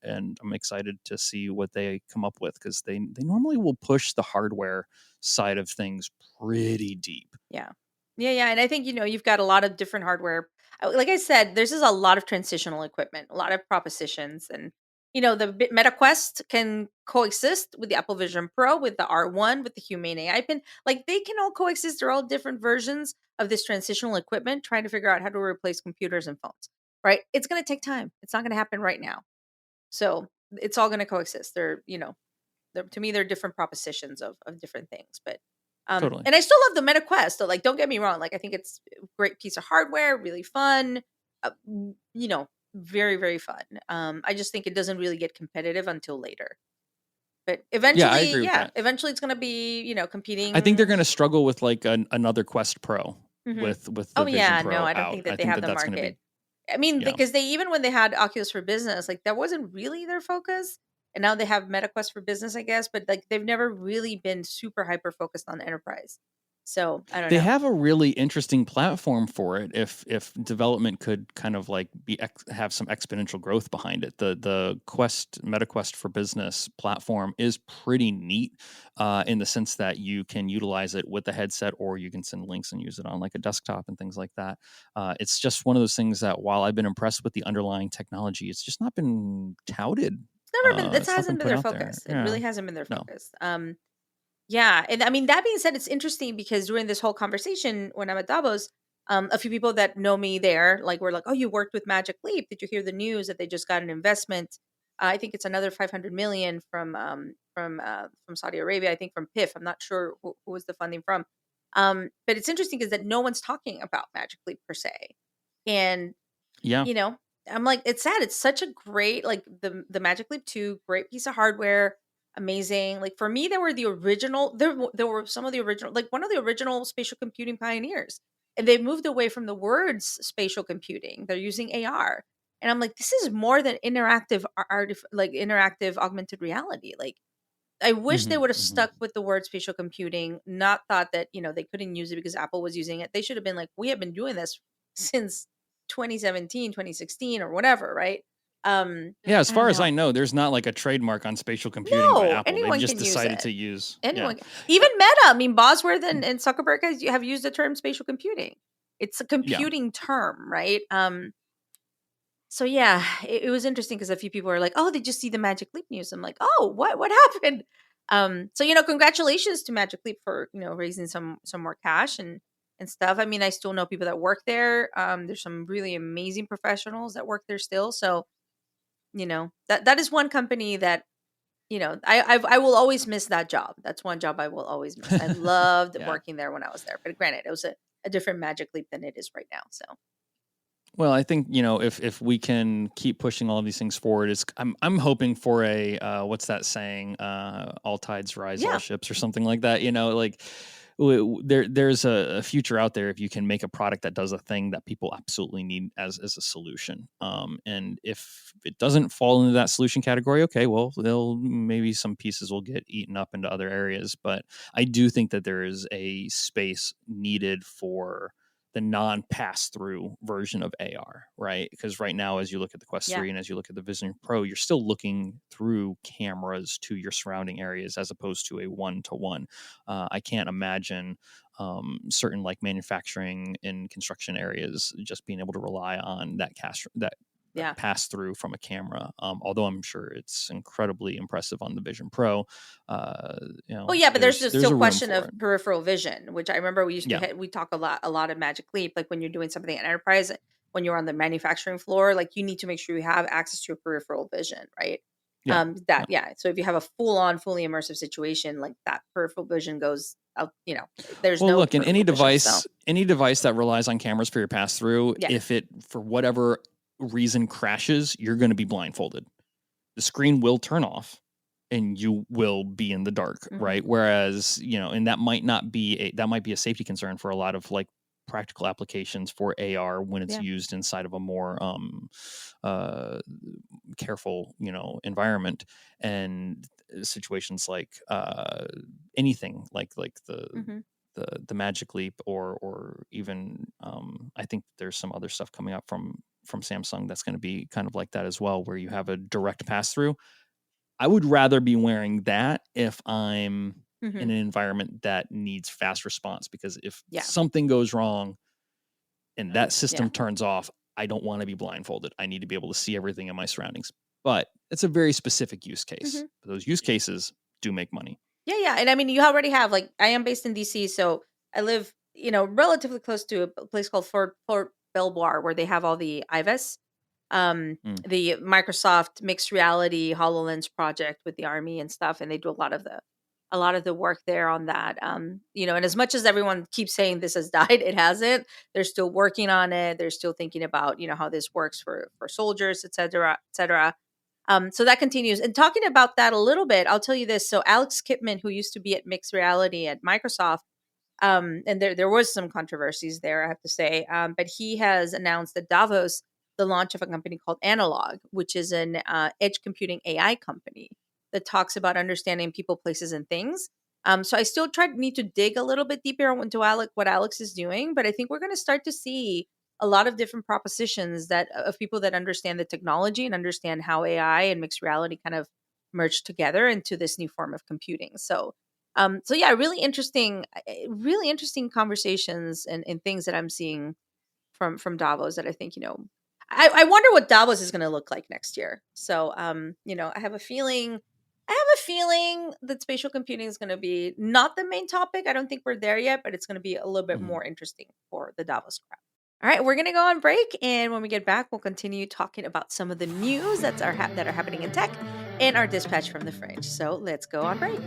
E: and I'm excited to see what they come up with, because they normally will push the hardware side of things pretty deep.
D: Yeah. Yeah, yeah, and I think, you've got a lot of different hardware. Like I said, there's just a lot of transitional equipment, a lot of propositions, and the Meta Quest can coexist with the Apple Vision Pro, with the R1, with the Humane AI pin. Like they can all coexist. They're all different versions of this transitional equipment, trying to figure out how to replace computers and phones. Right? It's going to take time. It's not going to happen right now. So it's all going to coexist. To me, they're different propositions of different things. But
E: Totally.
D: and I still love the Meta Quest. So like, don't get me wrong. Like, I think it's a great piece of hardware, really fun. Very very fun. I just think it doesn't really get competitive until later. But
E: Yeah, I
D: eventually,
E: agree with
D: yeah,
E: that.
D: eventually it's going to be
E: I think they're
D: competing.
E: going to struggle with like another Quest Pro
D: Mhm.
E: with
D: Oh
E: the Vision
D: yeah, no,
E: Pro
D: I don't
E: out.
D: think
E: I
D: that they
E: think
D: have
E: that
D: the
E: that's going to
D: market.
E: be,
D: I mean,
E: yeah.
D: because they even when they had Oculus for Business, like that wasn't really their focus. And now they have MetaQuest for Business, I guess, but like they've never really been super hyper focused on enterprise. So I don't
E: They
D: know.
E: have a really interesting platform for it if development could kind of like have some exponential growth behind it. The MetaQuest for Business platform is pretty neat, in the sense that you can utilize it with the headset, or you can send links and use it on like a desktop and things like that. It's just one of those things that, while I've been impressed with the underlying technology, it's just not been touted.
D: It's never been. This
E: It's not been
D: hasn't been
E: put
D: their
E: out there.
D: focus. It
E: Yeah.
D: really hasn't been their
E: No.
D: focus. Yeah, and I mean that being said, it's interesting because during this whole conversation when I'm at Davos, a few people that know me there, like, were like, "Oh, you worked with Magic Leap. Did you hear the news that they just got an investment? I think it's another 500 million from Saudi Arabia. I think from PIF. I'm not sure who was the funding from. But it's interesting is that no one's talking about Magic Leap per se, and
E: Yeah.
D: you know, I'm like, it's sad. It's such a great, like, the Magic Leap 2, great piece of hardware, amazing. Like for me, they were the original. There were some of the original, like one of the original spatial computing pioneers, and they moved away from the words spatial computing. They're using AR. And I'm like, this is more than interactive interactive augmented reality. Like, I wish they would have stuck with the word spatial computing, not thought that, they couldn't use it because Apple was using it. They should have been like, we have been doing this since 2017, 2016 or whatever, right?
E: Yeah, as
D: I
E: far
D: don't
E: as I
D: know.
E: know, there's not like a trademark on spatial computing by
D: No,
E: Apple. They've
D: anyone
E: just
D: can use
E: decided
D: it.
E: to use.
D: Anyone, even Meta. I mean, Bosworth and Zuckerberg have used the term spatial computing. It's a computing term, right? So yeah, it was interesting because a few people were like, "Oh, did you see the Magic Leap news?" I'm like, "Oh, what happened?" So congratulations to Magic Leap for raising some more cash and stuff. I mean, I still know people that work there. There's some really amazing professionals that work there still. So that is one company that I will always miss that job. That's one job I will always miss. I loved
E: Yeah.
D: working there when I was there, but granted, it was a different Magic Leap than it is right now. So.
E: Well, I think if we can keep pushing all of these things forward, I'm hoping for a what's that saying? All tides rise, all ships, or something like that. There's a future out there if you can make a product that does a thing that people absolutely need as a solution. And if it doesn't fall into that solution category, okay, well, maybe some pieces will get eaten up into other areas. But I do think that there is a space needed for the non-pass-through version of AR, right? Because right now, as you look at the Quest 3 and as you look at the Vision Pro, you're still looking through cameras to your surrounding areas as opposed to a one-to-one. I can't imagine certain like manufacturing and construction areas just being able to rely on that pass through from a camera. Although I'm sure it's incredibly impressive on the Vision Pro.
D: Well, yeah, but there's still a question of peripheral vision, which I remember we used to we talk a lot of Magic Leap, like when you're doing something in enterprise, when you're on the manufacturing floor, like you need to make sure you have access to your peripheral vision, right? So if you have a fully immersive situation, like that peripheral vision goes out, there's no
E: look, in any device,
D: vision, so.
E: any device that relies on cameras for your pass through, if it for whatever reason crashes, you're going to be blindfolded. The screen will turn off and you will be in the dark, right? Whereas, and that might be a safety concern for a lot of like practical applications for AR when it's used inside of a more careful, environment, and situations like anything like the Magic Leap or even I think there's some other stuff coming up from Samsung that's going to be kind of like that as well, where you have a direct pass through. I would rather be wearing that if I'm in an environment that needs fast response, because if something goes wrong and that system turns off, I don't want to be blindfolded. I need to be able to see everything in my surroundings. But it's a very specific use case. Those use cases do make money.
D: Yeah. And I mean, you already have, like, I am based in DC, so I live, relatively close to a place called Fort Belvoir, where they have all the IVAS, the Microsoft mixed reality HoloLens project with the Army and stuff, and they do a lot of the work there on that. And as much as everyone keeps saying this has died, it hasn't. They're still working on it. They're still thinking about, how this works for soldiers, et cetera, et cetera. So that continues. And talking about that a little bit, I'll tell you this. So Alex Kipman, who used to be at mixed reality at Microsoft, and there was some controversies there, I have to say, but he has announced at Davos the launch of a company called Analog, which is an edge computing AI company that talks about understanding people, places, and things. So I still need to dig a little bit deeper into what Alex is doing, but I think we're going to start to see a lot of different propositions of people that understand the technology and understand how AI and mixed reality kind of merge together into this new form of computing. So yeah, really interesting conversations and things that I'm seeing from Davos that I think, I wonder what Davos is going to look like next year. So, I have a feeling that spatial computing is going to be not the main topic. I don't think we're there yet, but it's going to be a little bit more interesting for the Davos crowd. All right, we're going to go on break, and when we get back, we'll continue talking about some of the news that are happening in tech and our dispatch from the fringe. So let's go on break.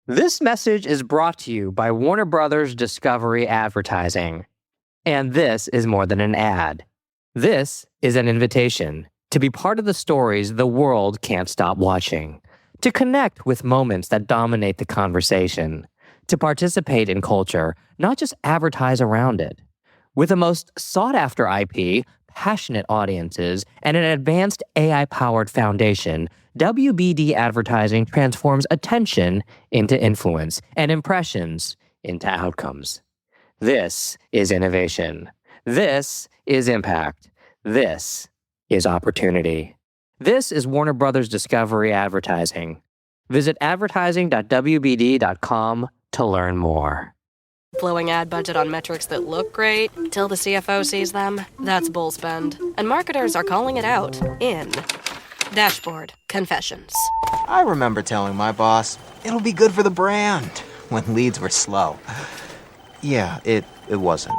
F: This message is brought to you by Warner Brothers Discovery Advertising. And this is more than an ad. This is an invitation to be part of the stories the world can't stop watching, to connect with moments that dominate the conversation, to participate in culture, not just advertise around it. With the most sought-after IP, passionate audiences, and an advanced AI-powered foundation, WBD advertising transforms attention into influence and impressions into outcomes. This is innovation. This is impact. This is opportunity. This is Warner Brothers Discovery Advertising. Visit advertising.wbd.com to learn more.
B: Blowing ad budget on metrics that look great till the CFO sees them? That's bull spend. And marketers are calling it out in Dashboard Confessions.
C: I remember telling my boss, it'll be good for the brand, when leads were slow. Yeah, it wasn't.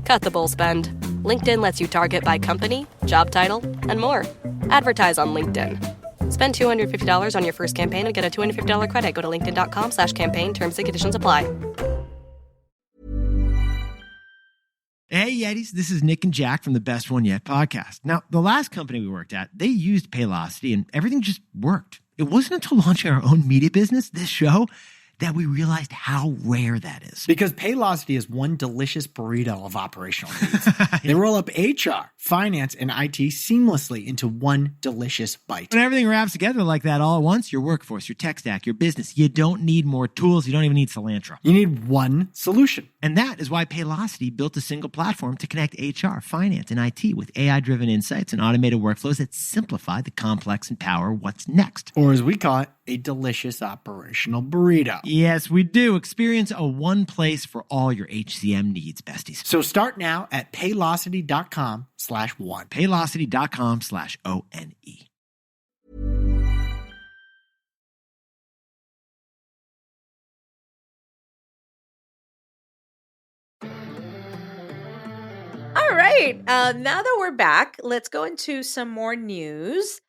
B: Cut the bull spend. LinkedIn lets you target by company, job title, and more. Advertise on LinkedIn. Spend $250 on your first campaign and get a $250 credit. Go to linkedin.com/campaign. Terms and conditions apply.
G: Hey, Yetis, this is Nick and Jack from the Best One Yet podcast. Now, the last company we worked at, they used Paylocity and everything just worked. It wasn't until launching our own media business, this show, that we realized how rare that is.
H: Because Paylocity is one delicious burrito of operational needs. They roll up HR, finance, and IT seamlessly into one delicious bite.
G: When everything wraps together like that all at once, your workforce, your tech stack, your business, you don't need more tools. You don't even need cilantro.
H: You need one solution.
G: And that is why Paylocity built a single platform to connect HR, finance, and IT with AI-driven insights and automated workflows that simplify the complex and power what's next.
H: Or as we call it, a delicious operational burrito.
G: Yes, we do. Experience a one place for all your HCM needs, besties.
H: So start now at paylocity.com/one.
G: Paylocity.com/ONE.
D: All right. Now that we're back, let's go into some more news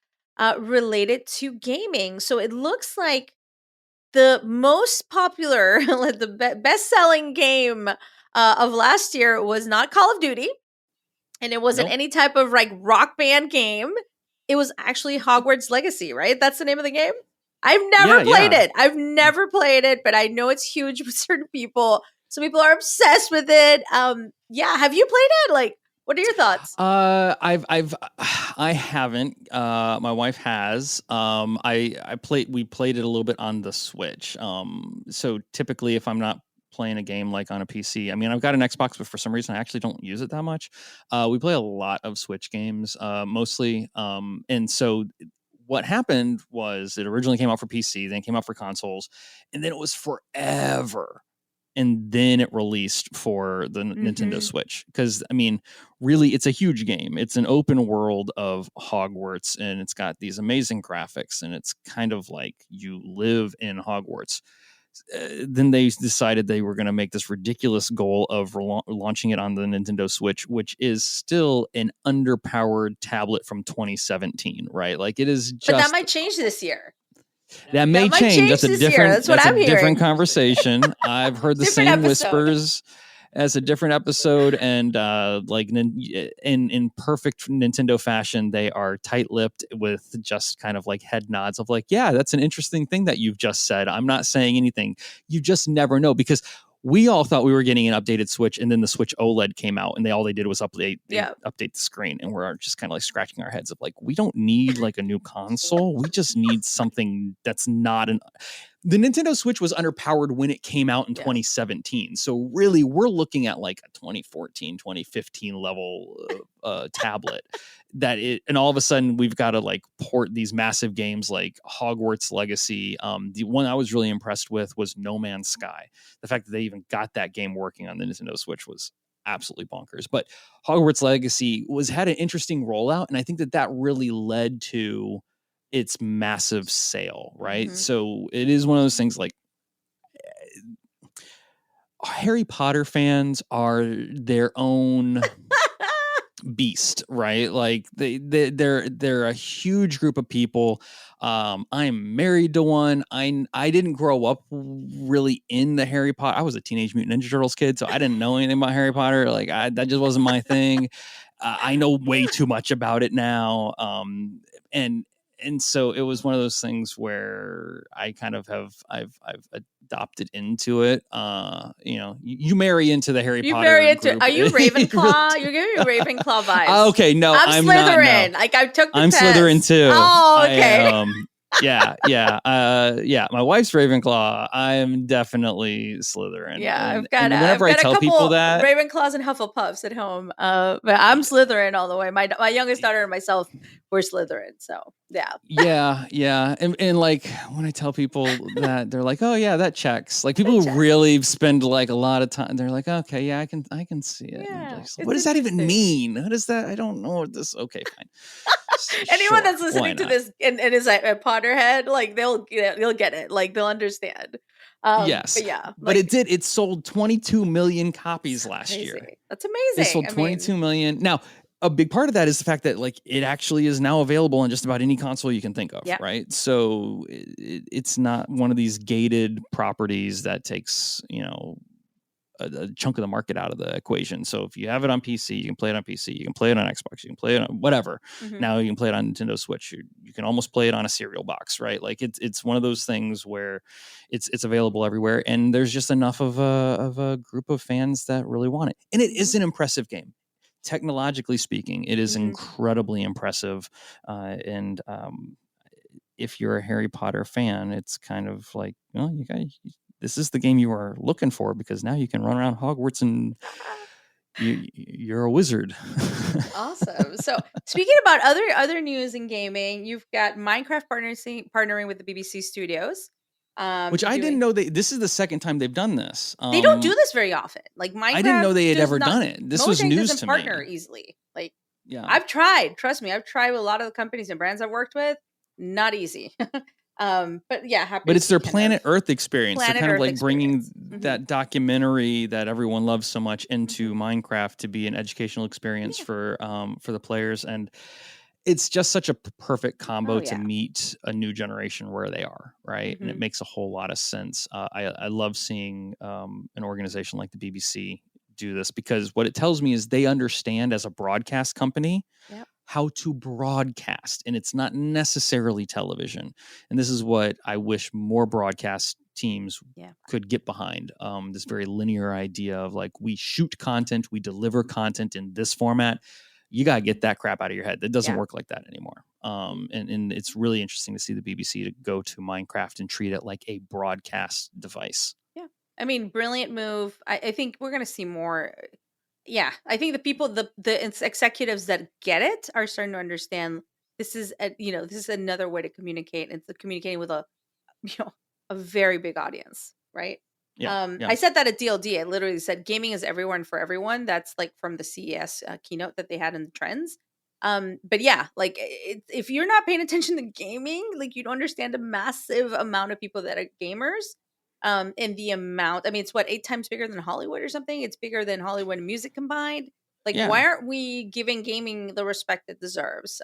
D: related to gaming. So it looks like the most popular, the best-selling game of last year was not Call of Duty, and it wasn't any type of like rock band game. It was actually Hogwarts Legacy, right? That's the name of the game. I've never played it. I've never played it, but I know it's huge with certain people. Some people are obsessed with it. Yeah, have you played it? Like, what are your thoughts?
E: I haven't. My wife has. We played it a little bit on the Switch. So typically if I'm not playing a game like on a PC, I mean, I've got an Xbox, but for some reason I actually don't use it that much. We play a lot of Switch games, mostly. And so what happened was it originally came out for PC, then it came out for consoles, and then it was forever. And then it released for the Nintendo Switch. Because, I mean, really, it's a huge game. It's an open world of Hogwarts, and it's got these amazing graphics, and it's kind of like you live in Hogwarts. Then they decided they were going to make this ridiculous goal of launching it on the Nintendo Switch, which is still an underpowered tablet from 2017, right? Like, it is just...
D: But that might change this year.
E: That may change. That's a different. That's a different conversation. I've heard the same whispers as a different episode, and like in perfect Nintendo fashion, they are tight-lipped with just kind of like head nods of like, yeah, that's an interesting thing that you've just said. I'm not saying anything. You just never know, because we all thought we were getting an updated Switch, and then the Switch OLED came out, and all they did was update the screen, and we're just kind of like scratching our heads of like, we don't need like a new console. We just need something that's not an... The Nintendo Switch was underpowered when it came out in 2017. So really, we're looking at like a 2014, 2015 level tablet and all of a sudden we've got to like port these massive games like Hogwarts Legacy. The one I was really impressed with was No Man's Sky. The fact that they even got that game working on the Nintendo Switch was absolutely bonkers. But Hogwarts Legacy had an interesting rollout, and I think that really led to its massive sale, right? So it is one of those things like Harry Potter fans are their own beast, right? Like they're a huge group of people. I'm married to one. I didn't grow up really in the Harry Potter. I was a Teenage Mutant Ninja Turtles kid, so I didn't know anything about Harry Potter. Like that just wasn't my thing. I know way too much about it now. and so it was one of those things where I kind of I've adopted into it. You marry into the Harry Potter.
D: Marry into.
E: Group.
D: Are you Ravenclaw? You're giving me Ravenclaw vibes.
E: Okay, no, I'm
D: Slytherin.
E: Not, no.
D: Like I took the
E: I'm
D: test.
E: Slytherin too.
D: Oh, okay.
E: Yeah. My wife's Ravenclaw. I am definitely Slytherin.
D: Yeah,
E: and,
D: I've got
E: whenever I tell people that
D: Ravenclaws and Hufflepuffs at home, but I'm Slytherin all the way. My youngest daughter and myself were Slytherin. So yeah,
E: and like when I tell people that, they're like, oh yeah, that checks. Like people who really spend like a lot of time, they're like, okay, yeah, I can see it.
D: Yeah,
E: like, what does that even mean? What is that? I don't know what this. Okay, fine.
D: Anyone that's listening to this and is a Potterhead, like they'll get it, like they'll understand.
E: Yes,
D: but yeah,
E: but it sold 22 million copies last year.
D: That's amazing.
E: It sold 22 million. Now, a big part of that is the fact that like it actually is now available on just about any console you can think of, right? So it's not one of these gated properties that takes, a chunk of the market out of the equation. So if you have it on PC, you can play it on PC, you can play it on Xbox, you can play it on whatever. Mm-hmm. Now you can play it on Nintendo Switch. You can almost play it on a cereal box, right? Like it's one of those things where it's available everywhere, and there's just enough of a group of fans that really want it. And it is an impressive game. Technologically speaking, it is incredibly impressive. And if you're a Harry Potter fan, it's kind of like, well, this is the game you are looking for, because now you can run around Hogwarts and you're a wizard.
D: Awesome. So speaking about other news in gaming, you've got Minecraft partnering with the BBC Studios.
E: Which I didn't know this is the second time they've done this.
D: They don't do this very often. Like Minecraft,
E: I didn't know they had ever done it. This was news to me.
D: Partner easily. Like, yeah, I've tried. Trust me, I've tried with a lot of the companies and brands I've worked with. Not easy. But yeah, happy.
E: But it's their Planet Earth experience. They're kind of like bringing that documentary that everyone loves so much into Minecraft to be an educational experience for the players, and it's just such a perfect combo to meet a new generation where they are, right? And it makes a whole lot of sense. I love seeing an organization like the BBC do this, because what it tells me is they understand as a broadcast company how to broadcast, and it's not necessarily television. And this is what I wish more broadcast teams could get behind. This very linear idea of like, we shoot content, we deliver content in this format. You got to get that crap out of your head. That doesn't work like that anymore. And it's really interesting to see the BBC to go to Minecraft and treat it like a broadcast device. Yeah.
D: I mean, brilliant move. I think we're going to see more. Yeah. I think the people, the executives that get it are starting to understand this is, this is another way to communicate. It's communicating with a very big audience, right? Yeah, I said that at DLD. I literally said gaming is everywhere and for everyone. That's like from the CES keynote that they had in the trends. But yeah, like if you're not paying attention to gaming, like you don't understand a massive amount of people that are gamers. And the amount, I mean, it's 8 times bigger than Hollywood or something. It's bigger than Hollywood and music combined. Like, why aren't we giving gaming the respect it deserves?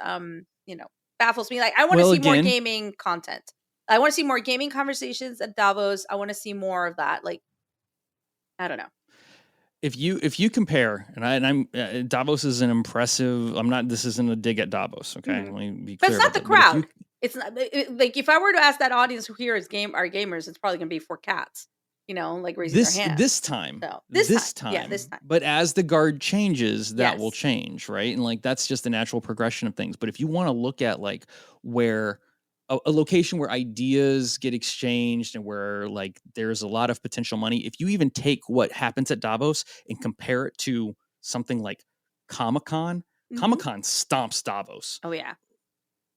D: Baffles me. Like, I want to see more gaming content. I want to see more gaming conversations at Davos. I want to see more of that. Like, I don't know.
E: If you compare, and I'm Davos is an impressive. This isn't a dig at Davos. Okay, let me be clear.
D: But it's not the crowd. It's not like if I were to ask that audience who here is are gamers, it's probably gonna be 4 cats. Like raising their hand.
E: This time.
D: So, this time. Yeah, this time.
E: But as the guard changes, that will change, right? And like that's just the natural progression of things. But if you want to look at like where a location where ideas get exchanged and where like there's a lot of potential money, if you even take what happens at Davos and compare it to something like Comic-Con, Comic-Con stomps Davos.
D: Oh yeah.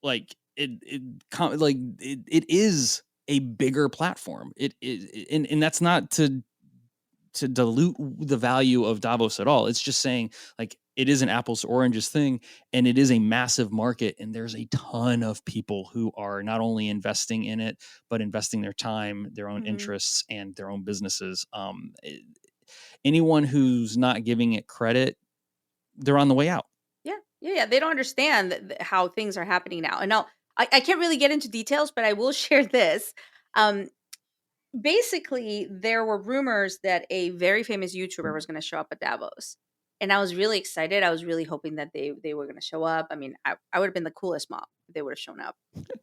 E: Like it is a bigger platform. And that's not to dilute the value of Davos at all. It's just saying like it is an apples to oranges thing, and it is a massive market, and there's a ton of people who are not only investing in it, but investing their time, their own interests, and their own businesses. Anyone who's not giving it credit, they're on the way out.
D: Yeah. They don't understand how things are happening now. And now I can't really get into details, but I will share this. Basically, there were rumors that a very famous YouTuber was going to show up at Davos. And I was really excited. I was really hoping that they were going to show up. I mean, I would have been the coolest mom. they would have shown up.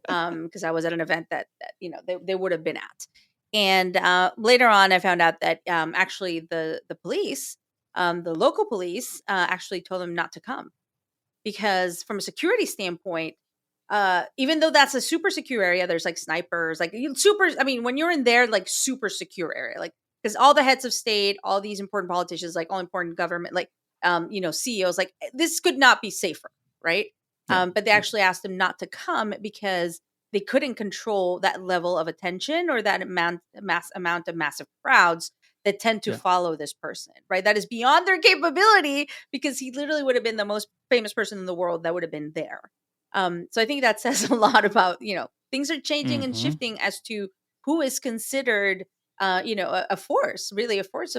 D: Because I was at an event that they would have been at. And later on, I found out that actually the police, the local police, actually told them not to come because from a security standpoint, even though that's a super secure area, there's like snipers, like I mean, when you're in there, like super secure area, like because all the heads of state, all these important politicians, like all important government, like CEOs, like this could not be safer, right? But they actually asked them not to come because they couldn't control that level of attention or that amount of massive crowds that tend to follow this person, right? That is beyond their capability because he literally would have been the most famous person in the world that would have been there. So I think that says a lot about, things are changing and shifting as to who is considered, a force, really a force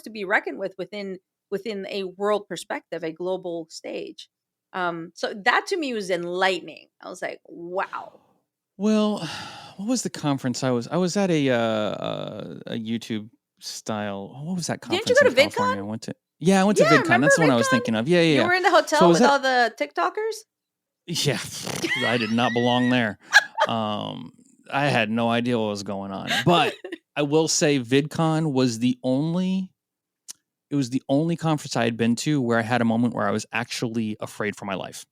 D: to be reckoned with within a world perspective, a global stage. So that to me was enlightening. I was like, wow.
E: Well, what was the conference I was? I was at a YouTube style. What was that conference?
D: Didn't you go to
E: in California?
D: VidCon?
E: I went to VidCon. That's the one I was thinking of. Yeah.
D: You were in the hotel with all the TikTokers?
E: Yeah, I did not belong there. I had no idea what was going on. But I will say VidCon was the only conference I had been to where I had a moment where I was actually afraid for my life.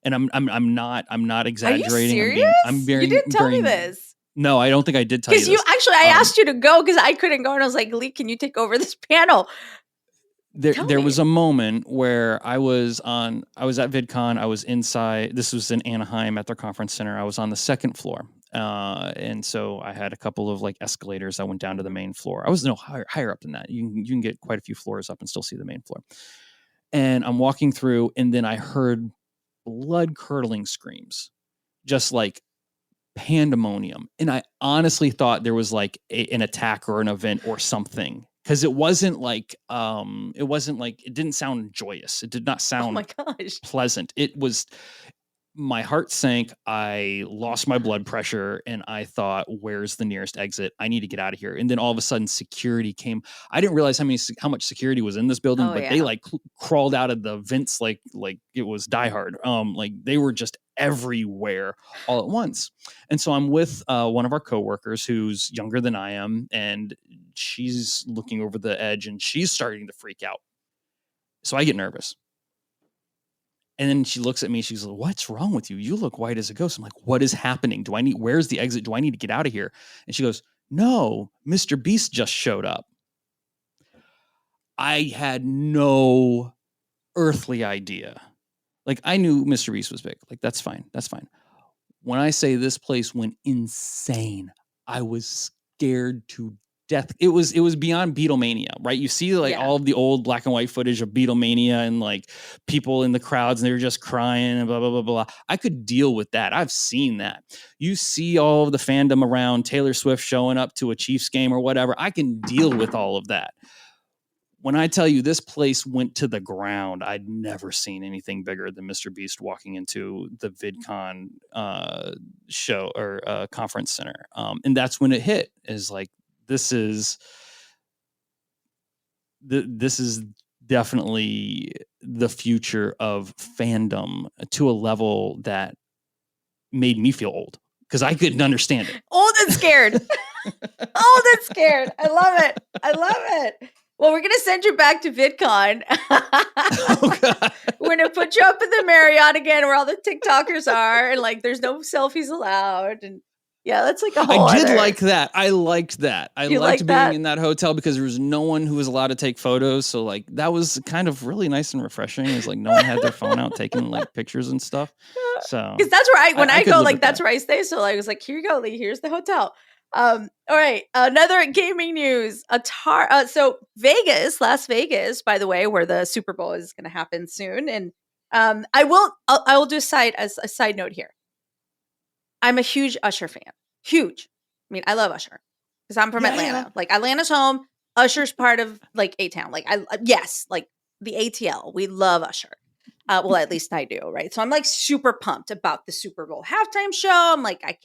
E: And I'm not exaggerating.
D: Are you serious? You didn't tell me this.
E: No, I don't think I did tell you this.
D: Because I asked you to go because I couldn't go, and I was like, Lee, can you take over this panel?
E: There was a moment where I was at VidCon. I was inside. This was in Anaheim at their conference center. I was on the second floor. And so I had a couple of like escalators. I went down to the main floor. I was higher up than that. You can get quite a few floors up and still see the main floor. And I'm walking through, and then I heard blood curdling screams, just like pandemonium. And I honestly thought there was like an attack or an event or something. Because it didn't sound joyous. It did not sound pleasant. It was, my heart sank. I lost my blood pressure and I thought, where's the nearest exit? I need to get out of here. And then all of a sudden security came. I didn't realize how much security was in this building, they like crawled out of the vents like it was Die Hard. Like they were just everywhere all at once. And so I'm with one of our coworkers who's younger than I am, and she's looking over the edge and she's starting to freak out. So I get nervous. And then she looks at me. She's like, "What's wrong with you? You look white as a ghost." I'm like, "What is happening? Where's the exit? Do I need to get out of here?" And she goes, "No, Mr. Beast just showed up." I had no earthly idea. Like I knew Mr. Beast was big. Like that's fine. That's fine. When I say this place went insane, I was scared to death. It was beyond Beatlemania, right? You see all of the old black and white footage of Beatlemania and like people in the crowds and they were just crying and blah, blah, blah, blah. I could deal with that. I've seen that. You see all of the fandom around Taylor Swift showing up to a Chiefs game or whatever. I can deal with all of that. When I tell you this place went to the ground, I'd never seen anything bigger than Mr. Beast walking into the VidCon show or conference center. And that's when it hit, is like, this is definitely the future of fandom to a level that made me feel old because I couldn't understand it.
D: Old and scared. Old and scared. I love it. Well, we're going to send you back to VidCon. We're going to put you up in the Marriott again where all the TikTokers are. And like, there's no selfies allowed. And yeah, that's like a whole
E: I did like that. I liked that. I liked being in that hotel because there was no one who was allowed to take photos. So like, that was kind of really nice and refreshing. It's like no one had their phone out taking like pictures and stuff. So
D: because that's where when I go, like that's where I stay. So I was like, here you go, Lee. Here's the hotel. All right. Another gaming news. So Las Vegas, by the way, where the Super Bowl is going to happen soon. And I will do a side note here. I'm a huge Usher fan. Huge. I mean, I love Usher because I'm from Atlanta. Yeah. Like Atlanta's home. Usher's part of like A-Town. Like like the ATL. We love Usher. Well, at least I do, right? So I'm like super pumped about the Super Bowl halftime show. I'm like, I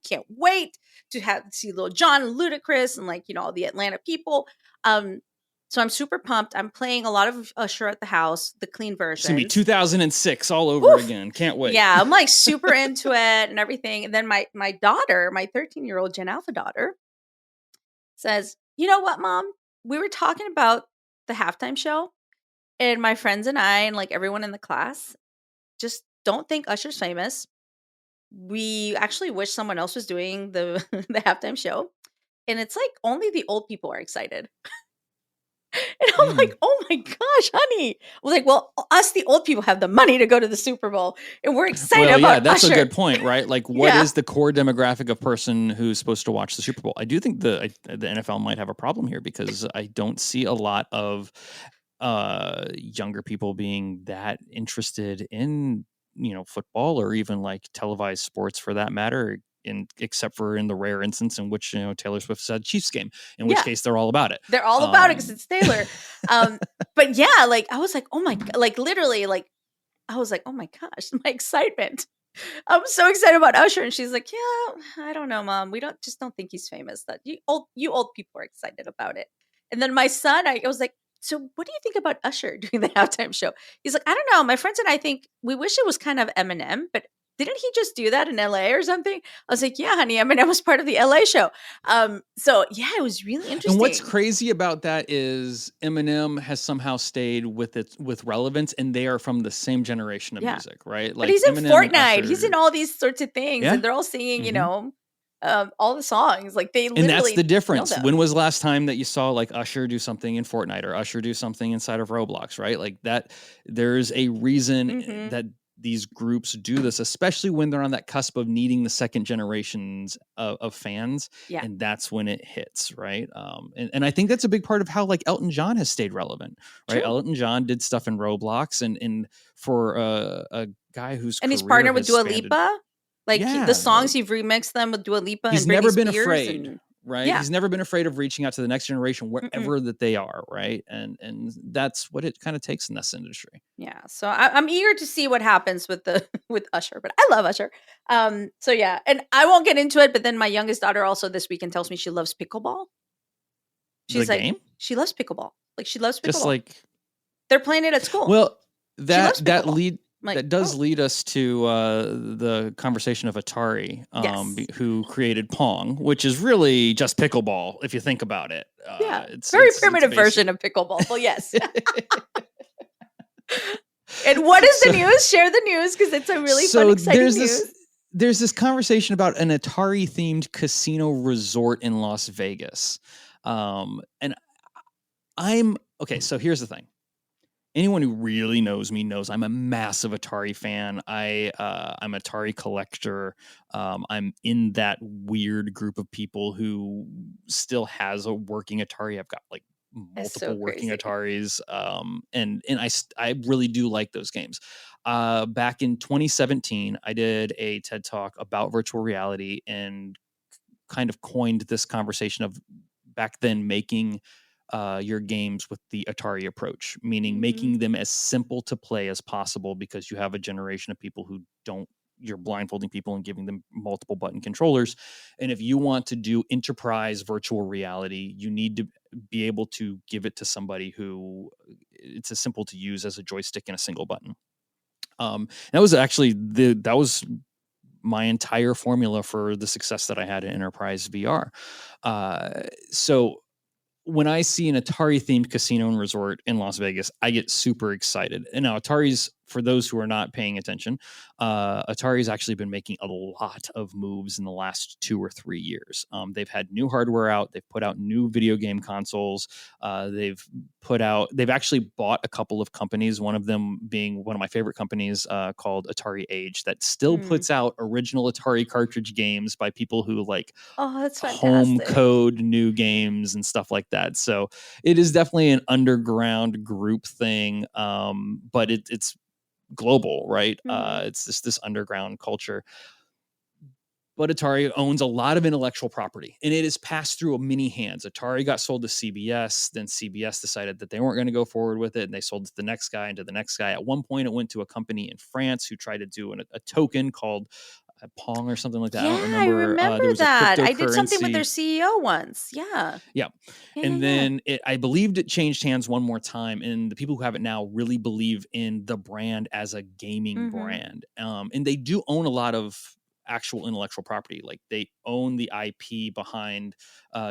D: can't wait to see Lil Jon and Ludacris and like, all the Atlanta people. So I'm super pumped. I'm playing a lot of Usher at the house, the clean
E: It's gonna be
D: version.
E: 2006 all over again. Can't wait.
D: Yeah, I'm like super into it and everything. And then my daughter, my 13-year-old Gen Alpha daughter, says, "You know what, Mom? We were talking about the halftime show, and my friends and I, and like everyone in the class, just don't think Usher's famous. We actually wish someone else was doing the the halftime show, and it's like only the old people are excited." And I'm like, "Oh my gosh, honey!" I was like, "Well, us the old people have the money to go to the Super Bowl, and we're excited
E: Well, yeah,
D: about
E: that's
D: Usher."
E: a good point, right? Like, what
D: Yeah.
E: is the core demographic of person who's supposed to watch the Super Bowl? I do think the NFL might have a problem here because I don't see a lot of younger people being that interested in football or even like televised sports for that matter. Except for in the rare instance in which Taylor Swift said Chiefs game, in which
D: Yeah.
E: case they're all about it.
D: They're all about it because it's Taylor. But yeah, like I was like, "Oh my god!" Like literally, like I was like, "Oh my gosh, my excitement." I'm so excited about Usher, and she's like, "Yeah, I don't know, Mom. We don't think he's famous. That you old people are excited about it." And then my son, I was like, "So what do you think about Usher doing the halftime show?" He's like, "I don't know. My friends and I think we wish it was kind of Eminem, but didn't he just do that in LA or something?" I was like, "Yeah, honey, Eminem was part of the LA show." So yeah, it was really interesting.
E: And what's crazy about that is Eminem has somehow stayed with relevance, and they are from the same generation of music, right?
D: But he's in
E: Eminem and
D: Fortnite. He's
E: Usher-
D: in all these sorts of things,
E: Yeah.
D: and they're all singing,
E: Mhm.
D: all the songs. Like they
E: And that's
D: literally
E: the
D: know
E: difference.
D: them.
E: When was the last time that you saw like Usher do something in Fortnite or Usher do something inside of Roblox, right? Like that, there's a reason
D: Mhm.
E: that these groups do this, especially when they're on that cusp of needing the second generations of fans.
D: Yeah.
E: And that's when it hits, right? And I think that's a big part of how like Elton John has stayed relevant, right?
D: True.
E: Elton John did stuff in Roblox and for a guy whose
D: And he's
E: career
D: partnered with
E: has
D: Dua
E: spanned
D: Lipa. Like the
E: yeah,
D: songs you've remixed them with Dua Lipa
E: he's
D: and
E: never
D: Britney
E: been
D: Spears
E: afraid,
D: and
E: right?
D: yeah.
E: He's never been afraid of reaching out to the next generation
D: Mm-mm.
E: wherever that they are, right? And that's what it kind of takes in this industry.
D: Yeah. So I'm eager to see what happens with the with Usher, but I love Usher. So yeah, and I won't get into it, but then my youngest daughter also this weekend tells me she loves pickleball.
E: The
D: She's like,
E: game?
D: she loves pickleball. Like she loves
E: Just
D: pickleball.
E: like
D: They're playing it at school.
E: well,
D: She loves
E: that
D: pickleball.
E: lead
D: Like,
E: that does
D: oh,
E: lead us to the conversation of Atari,
D: yes.
E: who created Pong, which is really just pickleball if you think about it.
D: Yeah.
E: It's
D: Very
E: it's
D: primitive
E: basic.
D: version of pickleball. Well, yes. And what is the news? Share the news because it's a really fun, exciting news.
E: There's this conversation about an Atari themed casino resort in Las Vegas. And I'm okay. So here's the thing. Anyone who really knows me knows I'm a massive Atari fan. I'm an Atari collector. I'm in that weird group of people who still has a working Atari. I've got like multiple working Ataris. And I really do like those games. Back in 2017, I did a TED Talk about virtual reality and kind of coined this conversation of back then making your games with the Atari approach, meaning making them as simple to play as possible because you have a generation of people who don't, you're blindfolding people and giving them multiple button controllers. And if you want to do enterprise virtual reality, you need to be able to give it to somebody who it's as simple to use as a joystick and a single button. That was actually that was my entire formula for the success that I had in enterprise VR. So when I see an Atari themed casino and resort in Las Vegas, I get super excited. And now Atari's, for those who are not paying attention, Atari's actually been making a lot of moves in the last 2 or 3 years. They've had new hardware out. They've put out new video game consoles. They've actually bought a couple of companies, one of them being one of my favorite companies called Atari Age that still puts out original Atari cartridge games by people who like
D: that's
E: home
D: fantastic.
E: code new games and stuff like that. So it is definitely an underground group thing, but it's global, right? It's just this underground culture. But Atari owns a lot of intellectual property, and it is passed through many hands. Atari got sold to CBS, then CBS decided that they weren't going to go forward with it, and they sold it to the next guy and to the next guy. At one point, it went to a company in France who tried to do a token called, Pong or something like that.
D: Yeah,
E: I don't remember.
D: I remember
E: There was
D: that.
E: a
D: I did something with their
E: cryptocurrency.
D: CEO once. Yeah.
E: Yeah.
D: Yeah,
E: And
D: yeah, yeah.
E: then I believed it changed hands one more time. And the people who have it now really believe in the brand as a gaming
D: Mm-hmm.
E: brand. And they do own a lot of actual intellectual property. Like they own the IP behind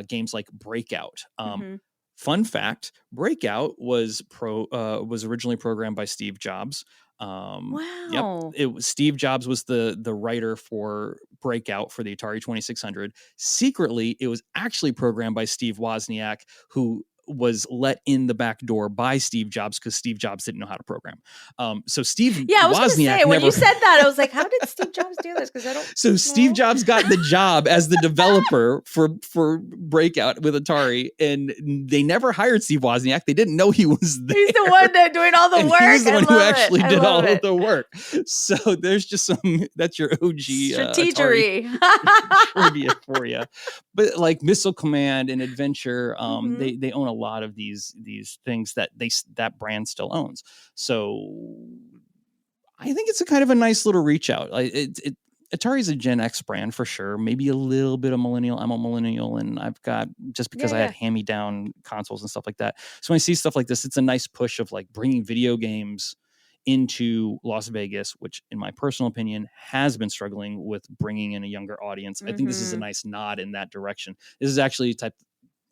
E: games like Breakout.
D: Mm-hmm.
E: Fun fact: Breakout was originally programmed by Steve Jobs. Yep,
D: Wow.
E: it was Steve Jobs was the writer for Breakout for the Atari 2600. Secretly, it was actually programmed by Steve Wozniak, who was let in the back door by Steve Jobs because Steve Jobs didn't know how to program. So Steve
D: Yeah, I was going to
E: Wozniak
D: say, when
E: never.
D: you said that, I was like, how did Steve Jobs do this? Because I don't
E: So Steve
D: know.
E: Jobs got the job as the developer for Breakout with Atari, and they never hired Steve Wozniak. They didn't know he was there.
D: He's the one that doing all the
E: And
D: work.
E: he was the one who actually did all
D: it.
E: of the work. So there's just some, that's your OG Atari
D: Strategery.
E: trivia for you. But like Missile Command and Adventure,
D: Mhm.
E: they own a lot of these things that that brand still owns. So I think it's a kind of a nice little reach out. Like Atari's a Gen X brand for sure. Maybe a little bit of millennial. I'm a millennial, and I've got, just because I had hand-me-down consoles and stuff like that. So when I see stuff like this, it's a nice push of like bringing video games into Las Vegas, which in my personal opinion has been struggling with bringing in a younger audience. I think this is a nice nod in that direction. This is actually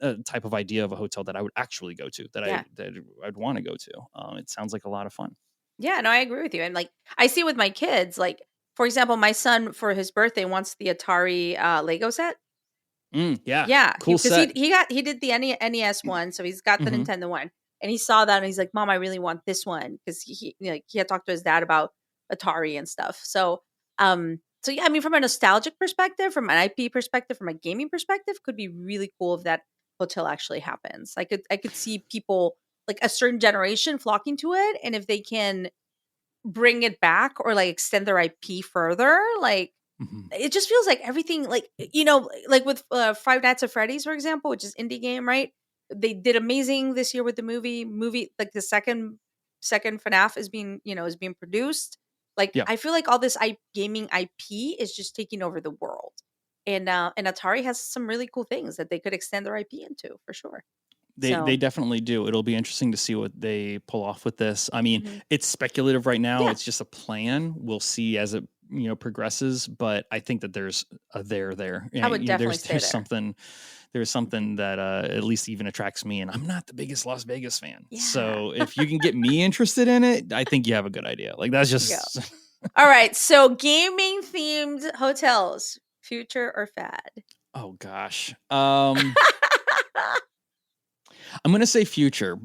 E: a type of idea of a hotel that I would actually go to, that I'd want to go to. It sounds like a lot of fun.
D: Yeah, no, I agree with you. And like, I see with my kids, like, for example, my son for his birthday wants the Atari Lego set.
E: Yeah.
D: Yeah,
E: Cool
D: because
E: set.
D: he did the NES one, so he's got the Nintendo one, and he saw that and he's like, "Mom, I really want this one," because he had talked to his dad about Atari and stuff. So yeah, I mean, from a nostalgic perspective, from an IP perspective, from a gaming perspective, could be really cool if that hotel actually happens. I could see people, like a certain generation, flocking to it, and if they can bring it back or like extend their IP further, like it just feels like everything, like, like with Five Nights at Freddy's, for example, which is indie game, right? They did amazing this year with the movie, like the second FNAF is being produced. Like,
E: Yeah.
D: I feel like all this gaming IP is just taking over the world, and Atari has some really cool things that they could extend their IP into for sure.
E: They definitely do. It'll be interesting to see what they pull off with this. I mean, it's speculative right now.
D: Yeah.
E: It's just a plan. We'll see as it progresses. But I think that there's a there.
D: I would definitely stay there.
E: There's something that at least even attracts me, and I'm not the biggest Las Vegas fan.
D: Yeah.
E: So if you can get me interested in it, I think you have a good idea. Like, that's just
D: All right. So gaming themed hotels, future or fad?
E: Oh gosh. I'm going to say future,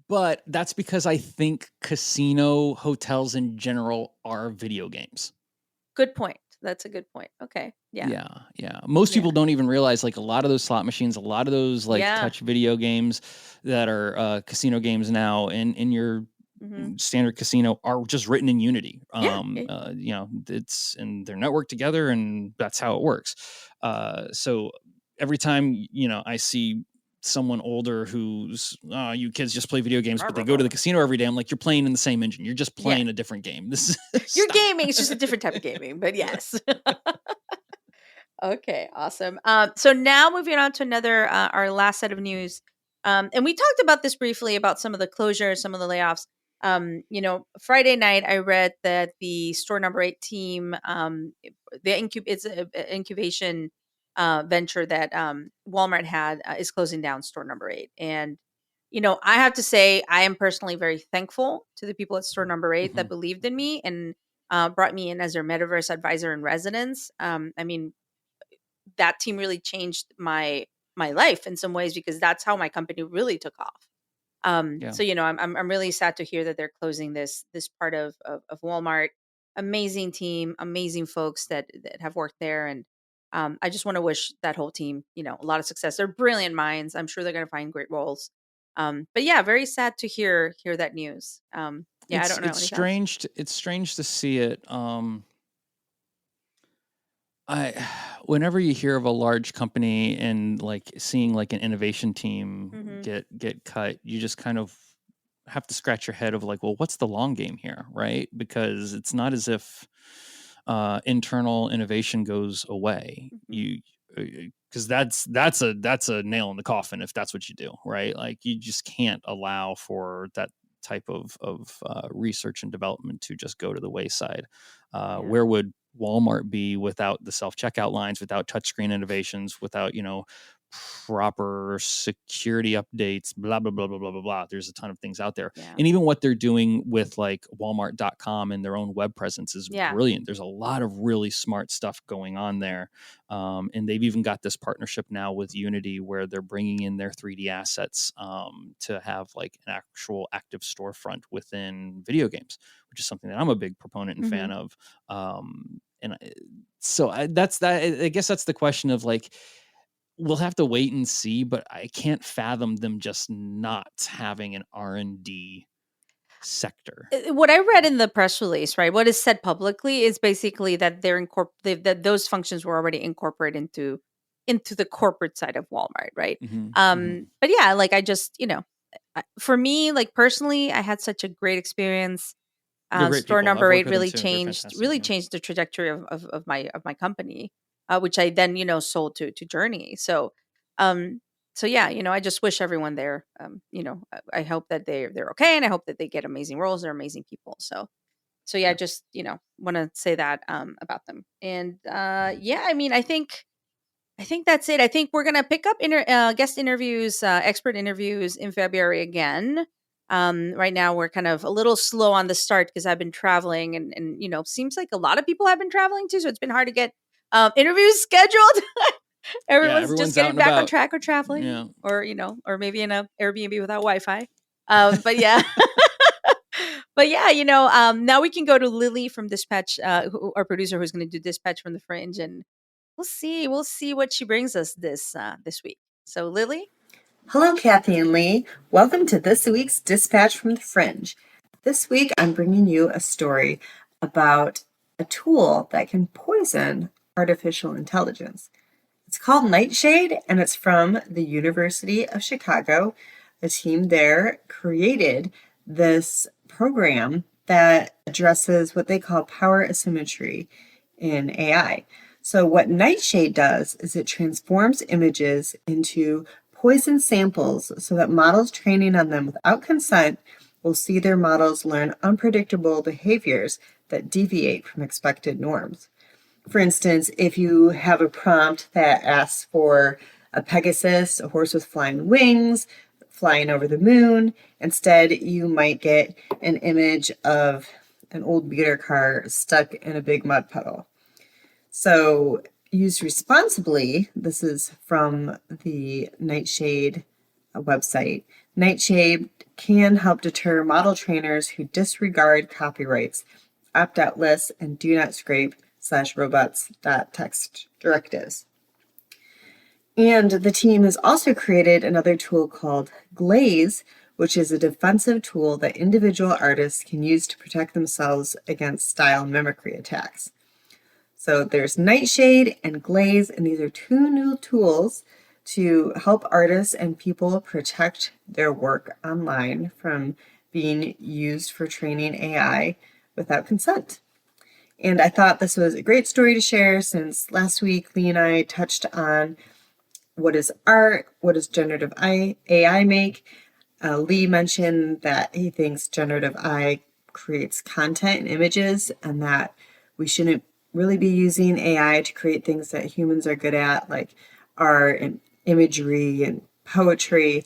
E: but that's because I think casino hotels in general are video games.
D: Good point. That's a good point. Okay. Yeah.
E: Yeah. Most people don't even realize, like, a lot of those slot machines, a lot of those like touch video games that are casino games now in your standard casino are just written in Unity. It's, and they're networked together, and that's how it works. So every time, I see someone older who's, you kids just play video games, but they go to the casino every day, I'm like, you're playing in the same engine. You're just playing a different game. This is
D: you're gaming. It's just a different type of gaming, but yes. Okay, awesome. So now moving on to another, our last set of news. And we talked about this briefly about some of the closures, some of the layoffs. Friday night, I read that the store number 8 team, it's an incubation venture that Walmart had, is closing down store number 8. And, I have to say, I am personally very thankful to the people at store number 8 that believed in me and brought me in as their metaverse advisor in residence. I mean, that team really changed my life in some ways, because that's how my company really took off. So I'm really sad to hear that they're closing this part of Walmart. Amazing team, amazing folks that have worked there, and I just want to wish that whole team a lot of success. They're brilliant minds. I'm sure they're going to find great roles. But yeah, very sad to hear that news. I don't know.
E: It's strange. It's strange to see it. Whenever you hear of a large company and like seeing like an innovation team get cut, you just kind of have to scratch your head of like, well, what's the long game here, right? Because it's not as if internal innovation goes away. Because that's a nail in the coffin if that's what you do, right? Like you just can't allow for that type of research and development to just go to the wayside. Where would Walmart be without the self-checkout lines, without touchscreen innovations, without, proper security updates, blah, blah, blah, blah, blah, blah, blah. There's a ton of things out there. And even what they're doing with like Walmart.com and their own web presence is brilliant. There's a lot of really smart stuff going on there. And they've even got this partnership now with Unity where they're bringing in their 3D assets to have like an actual active storefront within video games, which is something that I'm a big proponent and fan of. So I guess that's the question of like, we'll have to wait and see, but I can't fathom them just not having an R&D sector.
D: What I read in the press release, right, what is said publicly is basically that that those functions were already incorporated into the corporate side of Walmart, right? But yeah, like I just, for me, like personally, I had such a great experience. Store number 8 really changed the trajectory of my company, which I then sold to Journey. So yeah, I just wish everyone there, I hope that they're okay, and I hope that they get amazing roles. They're amazing people. So yeah, just want to say that about them. And yeah, I mean, I think that's it. I think we're gonna pick up guest interviews, expert interviews in February again. Right now we're kind of a little slow on the start because I've been traveling, and seems like a lot of people have been traveling too, so it's been hard to get interviews scheduled. Everyone's just getting back on track or traveling, or maybe in a Airbnb without Wi-Fi. But yeah. But yeah, now we can go to Lily from Dispatch, our producer, who's going to do Dispatch from the Fringe, and we'll see what she brings us this week. So Lily?
I: Hello, Cathy and Lee. Welcome to this week's Dispatch from the Fringe. This week, I'm bringing you a story about a tool that can poison artificial intelligence. It's called Nightshade, and it's from the University of Chicago. A team there created this program that addresses what they call power asymmetry in AI. So what Nightshade does is it transforms images into poison samples so that models training on them without consent will see their models learn unpredictable behaviors that deviate from expected norms. For instance, if you have a prompt that asks for a Pegasus, a horse with flying wings, flying over the moon, instead you might get an image of an old beater car stuck in a big mud puddle. So used responsibly, this is from the Nightshade website. Nightshade can help deter model trainers who disregard copyrights, opt-out lists, and do not scrape /robots.txt directives. And the team has also created another tool called Glaze, which is a defensive tool that individual artists can use to protect themselves against style mimicry attacks. So there's Nightshade and Glaze, and these are two new tools to help artists and people protect their work online from being used for training AI without consent. And I thought this was a great story to share since last week Lee and I touched on what is art, what does generative AI make. Lee mentioned that he thinks generative AI creates content and images, and that we shouldn't really be using AI to create things that humans are good at, like art and imagery and poetry.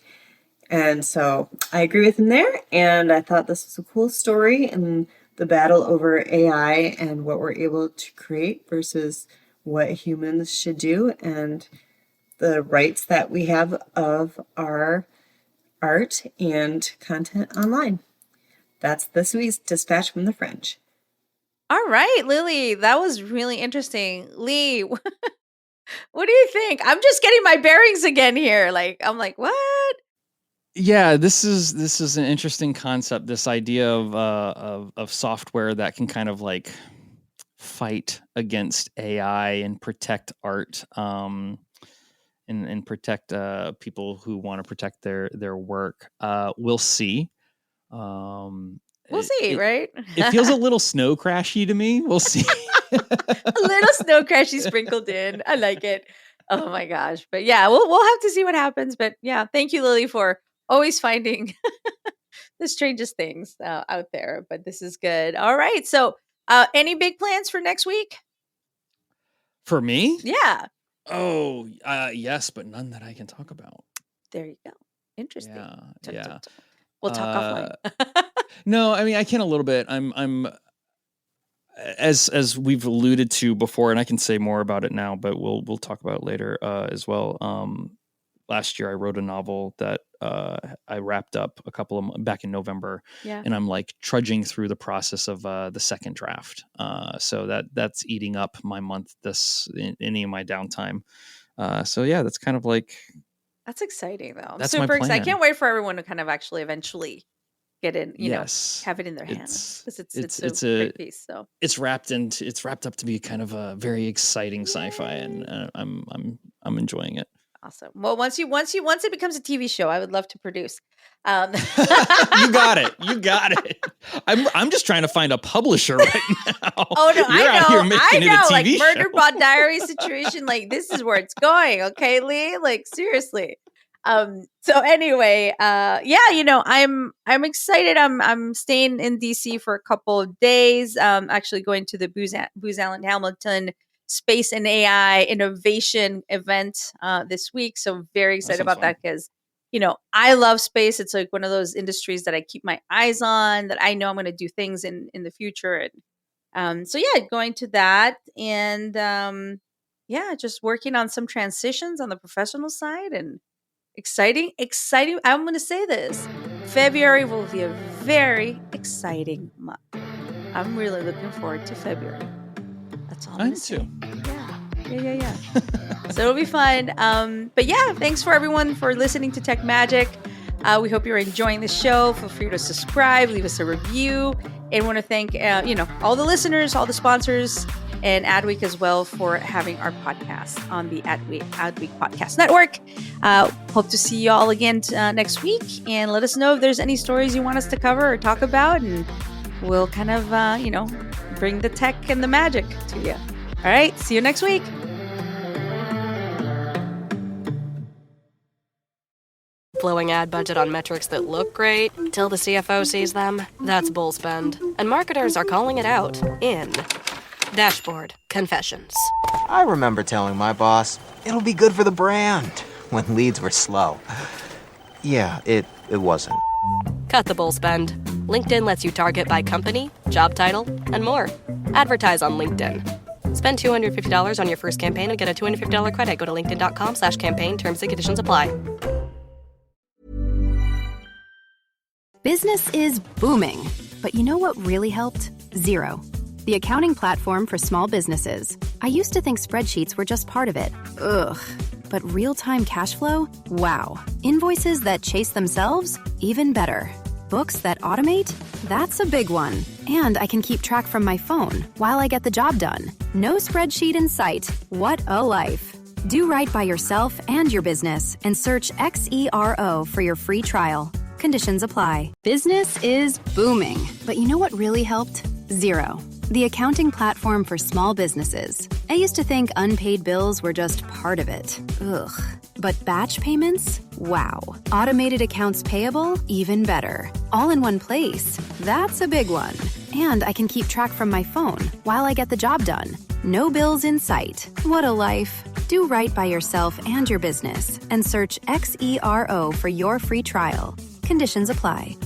I: And so I agree with him there, and I thought this was a cool story, and the battle over AI and what we're able to create versus what humans should do, and the rights that we have of our art and content online. That's this week's Dispatch from the Fringe.
D: All right, Lily, that was really interesting. Lee, what do you think? I'm just getting my bearings again here. I'm like, what?
E: Yeah, this is an interesting concept. This idea of software that can kind of like fight against AI and protect art, and protect people who want to protect their work. We'll see.
D: We'll see, right?
E: It feels a little snow crashy to me. We'll see.
D: A little snow crashy sprinkled in. I like it. Oh my gosh. But yeah, we'll have to see what happens. But yeah, thank you, Lily, for always finding the strangest things out there. But this is good. All right. So any big plans for next week?
E: For me?
D: Yeah.
E: Oh, yes, but none that I can talk about.
D: There you go. Interesting.
E: Yeah.
D: We'll talk offline.
E: No, I mean, I can a little bit. I'm as we've alluded to before, and I can say more about it now, but we'll talk about it later as well. Last year I wrote a novel that I wrapped up back in November, and I'm like trudging through the process of the second draft. So that's eating up my month in any of my downtime. So yeah, that's kind of like.
D: That's exciting though. I'm
E: That's
D: super
E: my plan.
D: excited. I can't wait for everyone to kind of actually eventually get in,
E: Yes.
D: have it in their hands. Because it's a great piece. So
E: it's wrapped up to be kind of a very exciting sci-fi, and I'm enjoying it.
D: Awesome. Well, once it becomes a TV show, I would love to produce.
E: You got it. I'm just trying to find a publisher right now.
D: Oh no,
E: You're out here making it a TV
D: like
E: show.
D: Murder Bot Diary situation. Like this is where it's going. Okay, Lee. Like seriously. So anyway, I'm excited. I'm staying in DC for a couple of days. Actually going to the Booz Allen Hamilton Space and AI Innovation event this week. So very excited about that because, I love space. It's like one of those industries that I keep my eyes on, that I know I'm going to do things in the future. And going to that and just working on some transitions on the professional side and exciting. I'm going to say this. February will be a very exciting month. I'm really looking forward to February. That's all I'm going to say. Yeah. So it'll be fun. But yeah, thanks for everyone for listening to Tech Magic. We hope you're enjoying the show. Feel free to subscribe, leave us a review. And want to thank, all the listeners, all the sponsors, and Adweek as well for having our podcast on the Adweek Podcast Network. Hope to see you all again next week. And let us know if there's any stories you want us to cover or talk about. And we'll kind of, bring the tech and the magic to you. All right. See you next week.
B: Blowing ad budget on metrics that look great till the CFO sees them? That's bull spend. And marketers are calling it out in Dashboard Confessions.
C: I remember telling my boss, it'll be good for the brand, when leads were slow. Yeah, it wasn't.
B: Cut the bull spend. LinkedIn lets you target by company, job title, and more. Advertise on LinkedIn. Spend $250 on your first campaign and get a $250 credit. Go to linkedin.com/campaign. Terms and conditions apply.
A: Business is booming. But you know what really helped? Xero, the accounting platform for small businesses. I used to think spreadsheets were just part of it. Ugh. But real-time cash flow? Wow. Invoices that chase themselves? Even better. Books that automate? That's a big one. And I can keep track from my phone while I get the job done. No spreadsheet in sight. What a life. Do right by yourself and your business and search XERO for your free trial. Conditions apply. Business is booming. But you know what really helped? Xero, the accounting platform for small businesses. I used to think unpaid bills were just part of it. Ugh. But batch payments? Wow. Automated accounts payable? Even better. All in one place. That's a big one. And I can keep track from my phone while I get the job done. No bills in sight. What a life. Do right by yourself and your business and search XERO for your free trial. Conditions apply.